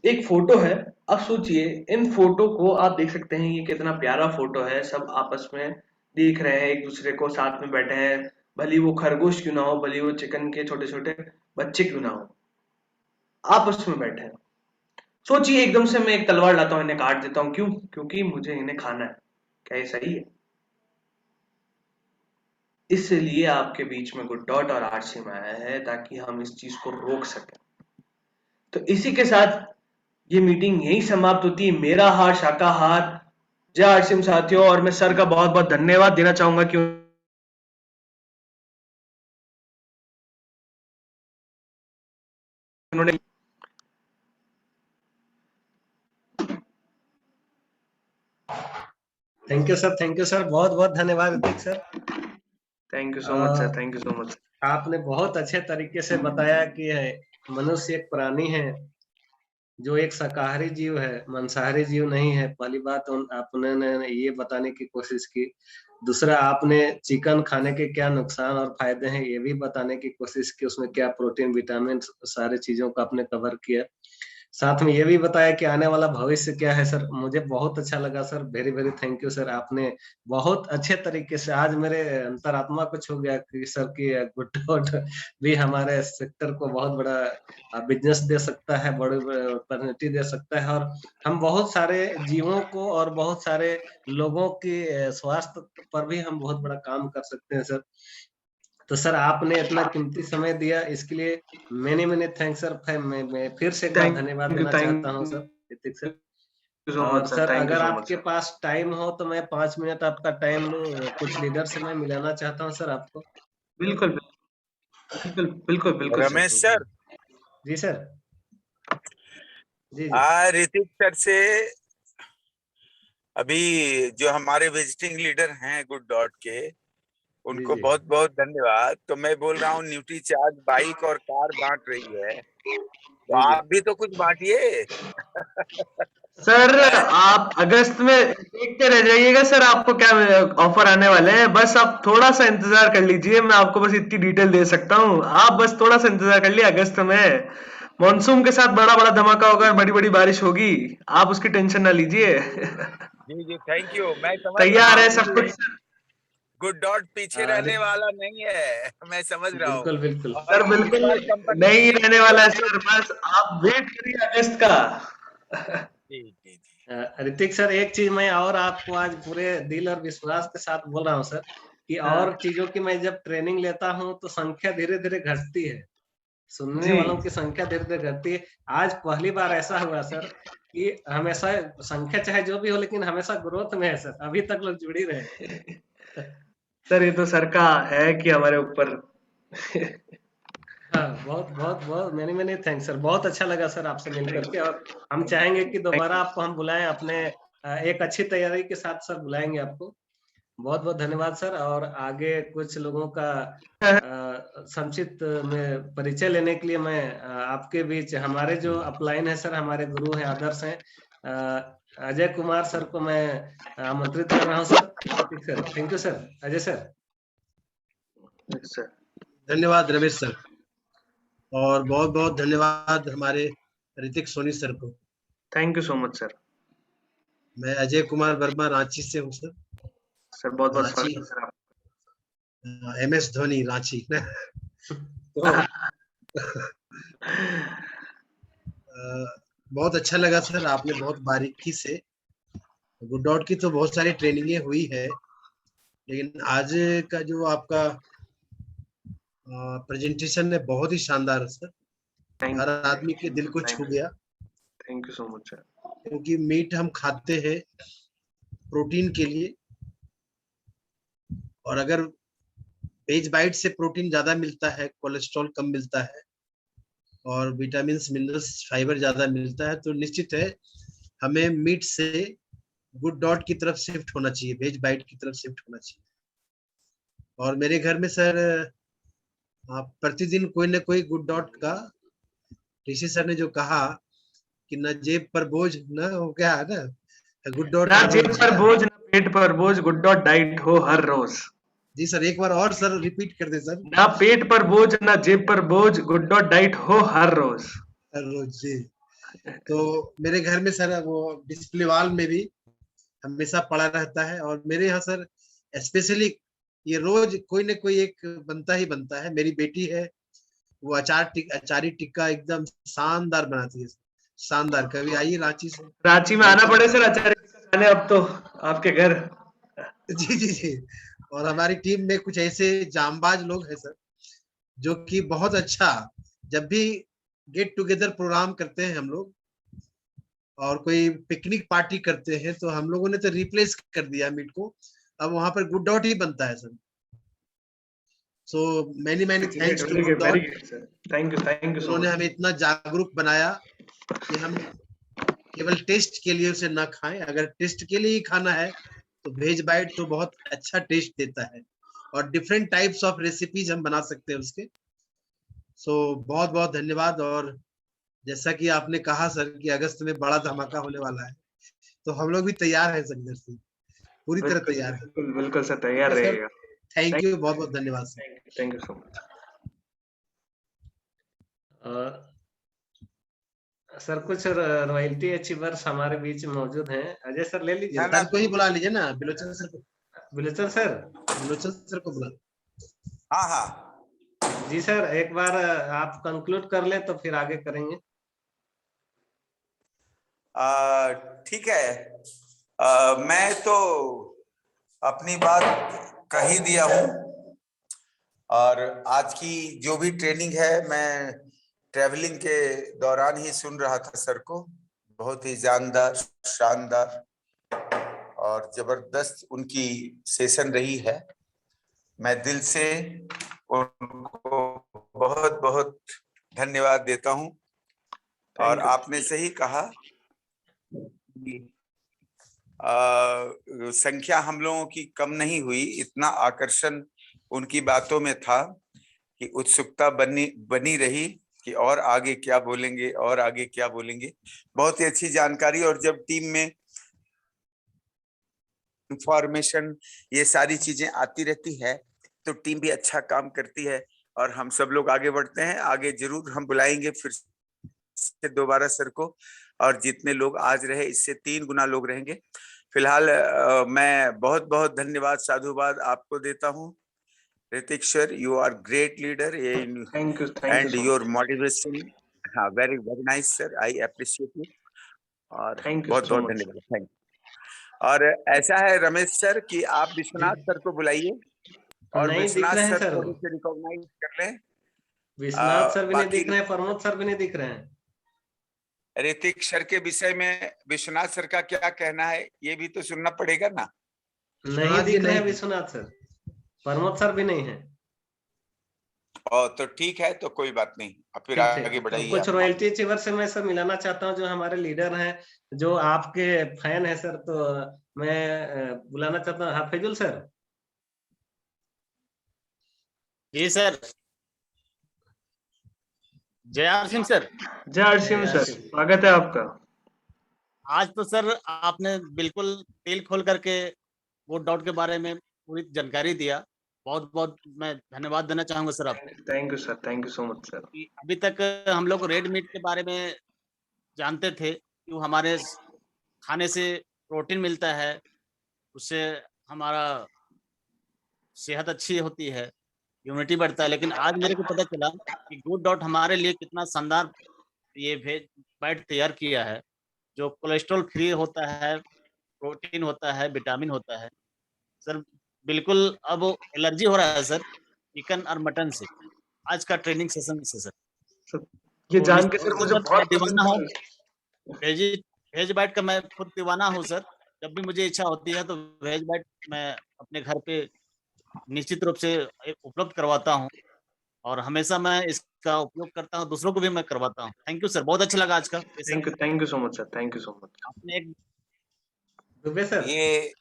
एक फोटो है, अब सोचिए इन फोटो को आप देख सकते हैं, ये कितना प्यारा फोटो है। सब आपस में देख रहे हैं, एक दूसरे को साथ में बैठे हैं, भली वो खरगोश क्यों ना हो, भली वो चिकन के छोटे छोटे बच्चे क्यों ना हो, आपस में बैठे हैं। सोचिए एकदम से मैं एक तलवार लाता हूं, इन्हें काट देता हूं, क्यों? क्योंकि मुझे इन्हें खाना है। क्या ये सही है? इसलिए आपके बीच में गुड डॉट और आरसीएम आया है ताकि हम इस चीज को रोक सकें। तो इसी के साथ ये मीटिंग यही समाप्त होती है। मेरा हार शाकाहार। जय आरसीएम साथियों, और मैं सर का बहुत बहुत धन्यवाद देना चाहूंगा कि उन्होंने थैंक यू सर, बहुत बहुत धन्यवाद Hrithik sir. Thank you so much sir, thank you so much. आपने बहुत अच्छे तरीके से बताया कि मनुष्य एक प्राणी है जो एक शाकाहारी जीव है, मांसाहारी जीव नहीं है। पहली बात आपने ये बताने की कोशिश की। दूसरा, आपने चिकन खाने के क्या नुकसान और फायदे हैं ये भी बताने की कोशिश की, उसमें क्या प्रोटीन, विटामिन, सारे चीजों को आपने कवर किया। साथ में ये भी बताया कि आने वाला भविष्य क्या है। सर मुझे बहुत अच्छा लगा sir, very very thank you sir. आपने बहुत अच्छे तरीके से, आज मेरे अंतरात्मा को छू गया कि सर की गुड डॉट भी हमारे सेक्टर को बहुत बड़ा बिजनेस दे सकता है, बड़ी अपॉर्चुनिटी दे सकता है, और हम बहुत सारे जीवों को और बहुत सारे लोगों के स्वास्थ्य पर भी हम बहुत बड़ा काम कर सकते हैं सर। तो सर आपने इतना कीमती समय दिया, इसके लिए मेनी मेनी थैंक्स सर। मैं फिर से एक बार धन्यवाद देना चाहता हूँ सर ऋतिक सर। और सर अगर आपके पास टाइम हो तो मैं 5 मिनट आपका टाइम लूं, कुछ लीडर से मैं मिलाना चाहता हूँ सर आपको। बिल्कुल बिल्कुल बिल्कुल बिल्कुल रमेश सर, जी सर। जी जी ऋतिक सर से अभी जो हमारे विजिटिंग लीडर हैं गुड डॉट के, उनको जी। बहुत बहुत धन्यवाद। तो मैं बोल रहा हूँ न्यूट्री चार्ज बाइक और कार बांट रही है, तो जी जी आप भी तो कुछ बांटिए। सर। आप अगस्त में देखते रह जाइएगा सर, आपको क्या ऑफर आने वाले हैं। बस आप थोड़ा सा इंतजार कर लीजिए, मैं आपको बस इतनी डिटेल दे सकता हूँ। आप बस थोड़ा सा इंतजार कर लिए, अगस्त में मॉनसून के साथ बड़ा बड़ा धमाका होगा, बड़ी बड़ी बारिश होगी, आप उसकी टेंशन ना लीजिए। जी जी, थैंक यू। मैं समझ रहा तैयार है हूँ सब कि कुछ। गुड डॉट पीछे रहने वाला नहीं है, मैं समझ रहा हूँ। बिल्कुल बिल्कुल सर और इस बिल्कुल बार कंपनी नहीं की रहने वाला है सर, बस आप वेट करिए अगस्त का। जी जी जी ऋतिक सर, एक चीज मैं और आपको आज पूरे दिल और विश्वास के साथ बोल रहा हूँ सर, कि और चीजों की मैं जब ट्रेनिंग लेता हूँ तो संख्या धीरे धीरे घटती है, सुनने जी वालों की संख्या धीरे धीरे घटती है। आज पहली बार ऐसा हुआ सर कि हमेशा संख्या चाहे जो भी हो लेकिन हमेशा ग्रोथ में है सर, अभी तक लोग जुड़ी रहे। सर, ये तो सर का है कि हमारे ऊपर। हाँ, बहुत बहुत बहुत मैनी मैनी थैंक्स सर, बहुत अच्छा लगा सर आपसे मिल करके। और हम चाहेंगे कि दोबारा आपको हम बुलाएं अपने एक अच्छी तैयारी के साथ सर, बुलाएंगे आपको। बहुत बहुत धन्यवाद सर। और आगे कुछ लोगों का संक्षिप्त में परिचय लेने के लिए मैं आपके बीच हमारे जो अपलाइन है सर, हमारे गुरु हैं, आदर्श हैं, अजय कुमार सर को मैं आमंत्रित कर रहा हूँ sir. Sir thank you sir, Ajay sir. Sir धन्यवाद रमेश सर, और बहुत बहुत धन्यवाद हमारे ऋतिक सोनी सर को। Thank you so much sir. मैं अजय कुमार वर्मा रांची से हूँ सर। सर बहुत बहुत रांची, स्वागत है सर आप। MS धोनी रांची। तो बहुत अच्छा लगा सर, आपने बहुत बारीकी से, गुड डॉट की तो बहुत सारी ट्रेनिंगें हुई है, लेकिन आज का जो आपका प्रेजेंटेशन है बहुत ही शानदार है सर, थैंक हर आदमी के दिल को छू यू गया। Thank you so much sir. क्योंकि मीट हम खाते हैं प्रोटीन के लिए, और अगर वेज बाइट से प्रोटीन ज्यादा मिलता है, कोलेस्ट्रॉल कम मिलता है और विटामिन मिनरल्स फाइबर ज्यादा मिलता है, तो निश्चित है हमें मीट से गुड डॉट की तरफ शिफ्ट होना चाहिए, वेज बाइट की तरफ शिफ्ट होना चाहिए। और मेरे घर में सर प्रतिदिन कोई ना कोई गुड डॉट का, ऋषि सर ने जो कहा कि न जेब पर बोझ, न हो क्या है ना, गुड डॉट ना जेब पर बोझ ना पेट पर बोझ, गुड डॉट डाइट हो हर रोज। जी सर, एक बार और सर रिपीट कर दे सर। ना पेट पर बोझ ना जेब पर बोझ, गुड डॉट डाइट हो हर रोज। हर रोज जी। तो मेरे घर में सर वो डिस्प्ले वॉल में भी हमेशा पड़ा रहता है, और मेरे यहाँ सर स्पेशली ये रोज कोई ना कोई एक बनता ही बनता है। मेरी बेटी है, वो अचारी टिक्का एकदम शानदार बनाती है, शानदार। कभी आइए रांची से। रांची में आना पड़े सर अचार खाने अब तो आपके घर। जी जी जी। और हमारी टीम में कुछ ऐसे जांबाज लोग हैं सर, जो कि बहुत अच्छा, जब भी गेट टुगेदर प्रोग्राम करते हैं हम लोग और कोई पिकनिक पार्टी करते हैं, तो हम लोगों ने तो रिप्लेस कर दिया मीट को, अब वहां पर गुड डॉट ही बनता है sir. So many thanks to good dot. Thank you so उन्होंने मच। हमें इतना जागरूक बनाया कि हम केवल टेस्ट के लिए उसे ना खाएं। अगर टेस्ट के लिए ही खाना है तो वेज बाइट तो बहुत अच्छा टेस्ट देता है, और डिफरेंट टाइप्स ऑफ रेसिपीज हम बना सकते हैं उसके। सो बहुत बहुत धन्यवाद। और जैसा कि आपने कहा सर कि अगस्त में बड़ा धमाका होने वाला है, तो हम लोग भी तैयार हैं सर, सर पूरी तरह तैयार है। बिल्कुल बिल्कुल सर, तैयार सर रहेगा। थैंक यू, बहुत बहुत धन्यवाद sir. Thank you so much. Sir कुछ रॉयल्टी अचीवर्स हमारे बीच मौजूद हैं। अजय सर ले लीजिए। सर को ही बुला लीजिए ना, बिलोचन सर को। बिलोचन सर, बिलोचन सर को बुला। हाँ हाँ जी सर, एक बार आप कंक्लूड कर लें तो फिर आगे करेंगे। ठीक है। मैं तो अपनी बात कह ही दिया हूँ, और आज की जो भी ट्रेनिंग है मैं ट्रैवलिंग के दौरान ही सुन रहा था सर को। बहुत ही जानदार, शानदार और जबरदस्त उनकी सेशन रही है। मैं दिल से उनको बहुत बहुत धन्यवाद देता हूं। और आपने सही कहा, संख्या हम लोगों की कम नहीं हुई, इतना आकर्षण उनकी बातों में था कि उत्सुकता बनी रही कि और आगे क्या बोलेंगे, और आगे क्या बोलेंगे। बहुत ही अच्छी जानकारी। और जब टीम में इंफॉर्मेशन, ये सारी चीजें आती रहती है, तो टीम भी अच्छा काम करती है और हम सब लोग आगे बढ़ते हैं। आगे जरूर हम बुलाएंगे फिर से दोबारा सर को, और जितने लोग आज रहे इससे 3 गुना लोग रहेंगे। फिलहाल मैं बहुत बहुत धन्यवाद, साधुवाद आपको देता हूँ। Hrithik sir, you are great leader and your motivation, हाँ, very very nice sir, I appreciate you. और बहुत बहुत धन्यवाद, थैंक यू। और ऐसा है रमेश सर कि आप विश्वनाथ सर को बुलाइए, और विश्वनाथ सर थोड़े से रिकॉग्नाइज कर लें। विश्वनाथ सर भी नहीं दिख रहे हैं, प्रमोद सर भी नहीं दिख रहे हैं। ऋतिक सर के विषय में विश्वनाथ सर का क्या कहना है, ये भी तो सुनना पड़ेगा ना। नहीं दिख रहे हैं विश्वनाथ सर, प्रमोद सर भी नहीं है। तो ठीक है, तो कोई बात नहीं, अब फिर आगे बढ़ाइए। कुछ रॉयल्टी अचीवर से मैं सर मिलाना चाहता हूँ, जो हमारे लीडर हैं, जो आपके फैन है सर, तो मैं बुलाना चाहता हूँ हाफिजुल सर। जी सर। जय सिंह सर। जय सिंह सर, स्वागत है आपका। आज तो सर आपने बिल्कुल दिल खोल करके गुड डॉट के बारे में पूरी जानकारी दिया। बहुत बहुत मैं धन्यवाद देना चाहूंगा सर आपको। Thank you sir, thank you so much sir. अभी तक हम लोग रेड मीट के बारे में जानते थे कि वो हमारे खाने से प्रोटीन मिलता है, उससे हमारा सेहत अच्छी होती है, इम्यूनिटी बढ़ता है। लेकिन आज मेरे को पता चला कि गुड डॉट हमारे लिए कितना शानदार ये वेज बाइट तैयार किया है, जो कोलेस्ट्रॉल फ्री होता है, प्रोटीन होता है, विटामिन होता है। सर बिल्कुल अब एलर्जी हो रहा है सर चिकन और मटन से, आज का ट्रेनिंग सेशन से सर। ये जान के सर मुझे बहुत दीवाना हूँ। वेज बाइट का मैं खुद दीवाना हूँ सर। जब भी मुझे इच्छा होती है तो वेज बाइट मैं अपने घर पे निश्चित रूप से उपलब्ध करवाता हूँ और हमेशा मैं इसका उपयोग करता हूँ, दूसरों को भी मैं करवाता हूँ। थैंक यू सर, बहुत अच्छा लगा आज का session. Thank you so much sir, thank you so much. आपने एक दुबे सर, ये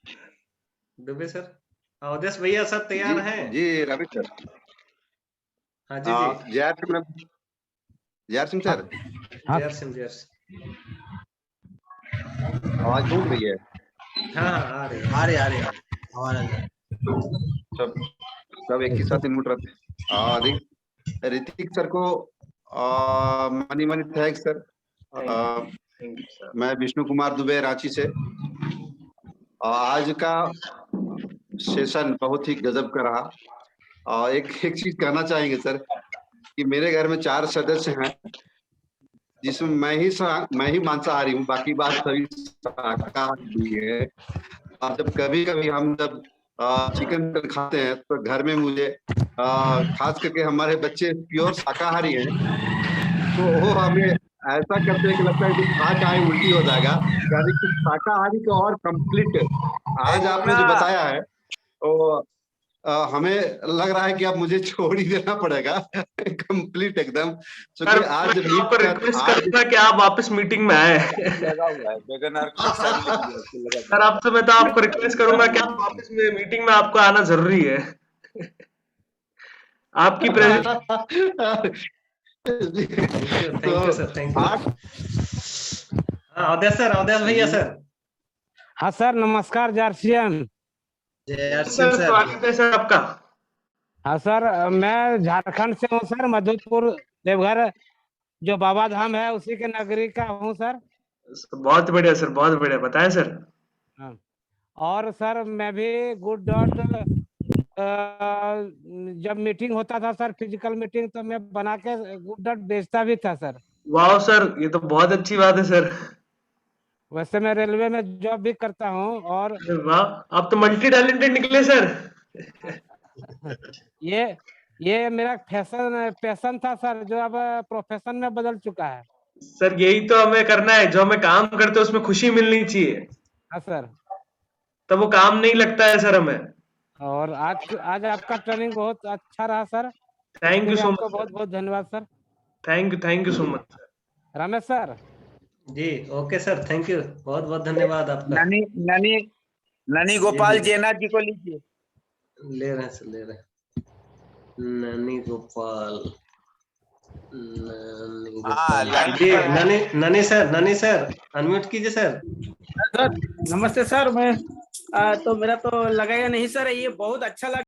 दुबे सर, अवधेश भैया सब तैयार हैं? जी रवि सर। हाँ जी जी, जय सिंह सर, जय सिंह, जय सिंह। आवाज पहुंच रही है? हाँ हाँ, आ रही है। आ रहे हमारा सब एक ही साथ इनपुट रहते। ऋतिक सर को money money thanks sir. Thank you sir. मैं विष्णु कुमार दुबे रांची से। आज का सेशन बहुत ही गजब का रहा। एक चीज कहना चाहेंगे सर कि मेरे घर में 4 सदस्य हैं, जिसमें मैं ही मांसाहारी हूँ, बाकी बात सभी शाकाहारी है। और जब कभी हम चिकन खाते हैं तो घर में मुझे खास करके हमारे बच्चे प्योर शाकाहारी हैं, तो वो हमें ऐसा करते हैं कि लगता है कि खा के उल्टी हो जाएगा। यानी कि शाकाहारी को और कंप्लीट आज आपने जो बताया है तो हमें लग रहा है कि अब मुझे छोड़ ही देना पड़ेगा कंप्लीट एकदम। सर आज आपको रिक्वेस्ट करूंगा कि आप वापस मीटिंग में आए। लगा हुआ है वेगनर का साइन लिख दिया उसको लगा सर आपसे मैं तो आपको रिक्वेस्ट करूंगा कि आप वापस में मीटिंग में आपको आना जरूरी है। आपकी presence thank you sir, thank you. हाँ अवधेश भैया सर। हाँ सर, नमस्कार जय जय सर स्वागत है सर आपका। हाँ सर, मैं झारखंड से हूँ सर, मधुपुर देवघर जो बाबा धाम है उसी के नगरी का हूँ सर। बहुत बढ़िया सर, बहुत बढ़िया, बताएं सर। हाँ। और सर मैं भी गुड डॉट जब मीटिंग होता था सर, फिजिकल मीटिंग, तो मैं बना के गुड डॉट बेचता भी था सर। वाह सर, ये तो बहुत अच्छी बात है सर। वैसे मैं रेलवे में जॉब भी करता हूँ। और अरे वाह, आप तो मल्टी टैलेंटेड निकले सर। ये मेरा पैशन था सर, जो अब प्रोफेशन में बदल चुका है। सर यही तो हमें करना है, जो हमें काम करते हैं उसमें खुशी मिलनी चाहिए। हाँ सर। तब वो काम नहीं लगता है सर हमें। और आज आपका ट्रेनिंग बहुत अच्छा रहा sir. Thank you so much, बहुत बहुत धन्यवाद sir. Thank you so much sir. Ramesh sir ji, okay sir, thank you, बहुत बहुत धन्यवाद आपका। ननी गोपाल जेना जी को लीजिए। ले रहे हैं सर, ले रहे हैं। ननी गोपाल जी, ननी सर अनम्यूट कीजिए सर। नमस्ते सर। मैं तो मेरा तो लगेगा नहीं सर, ये बहुत अच्छा लगा।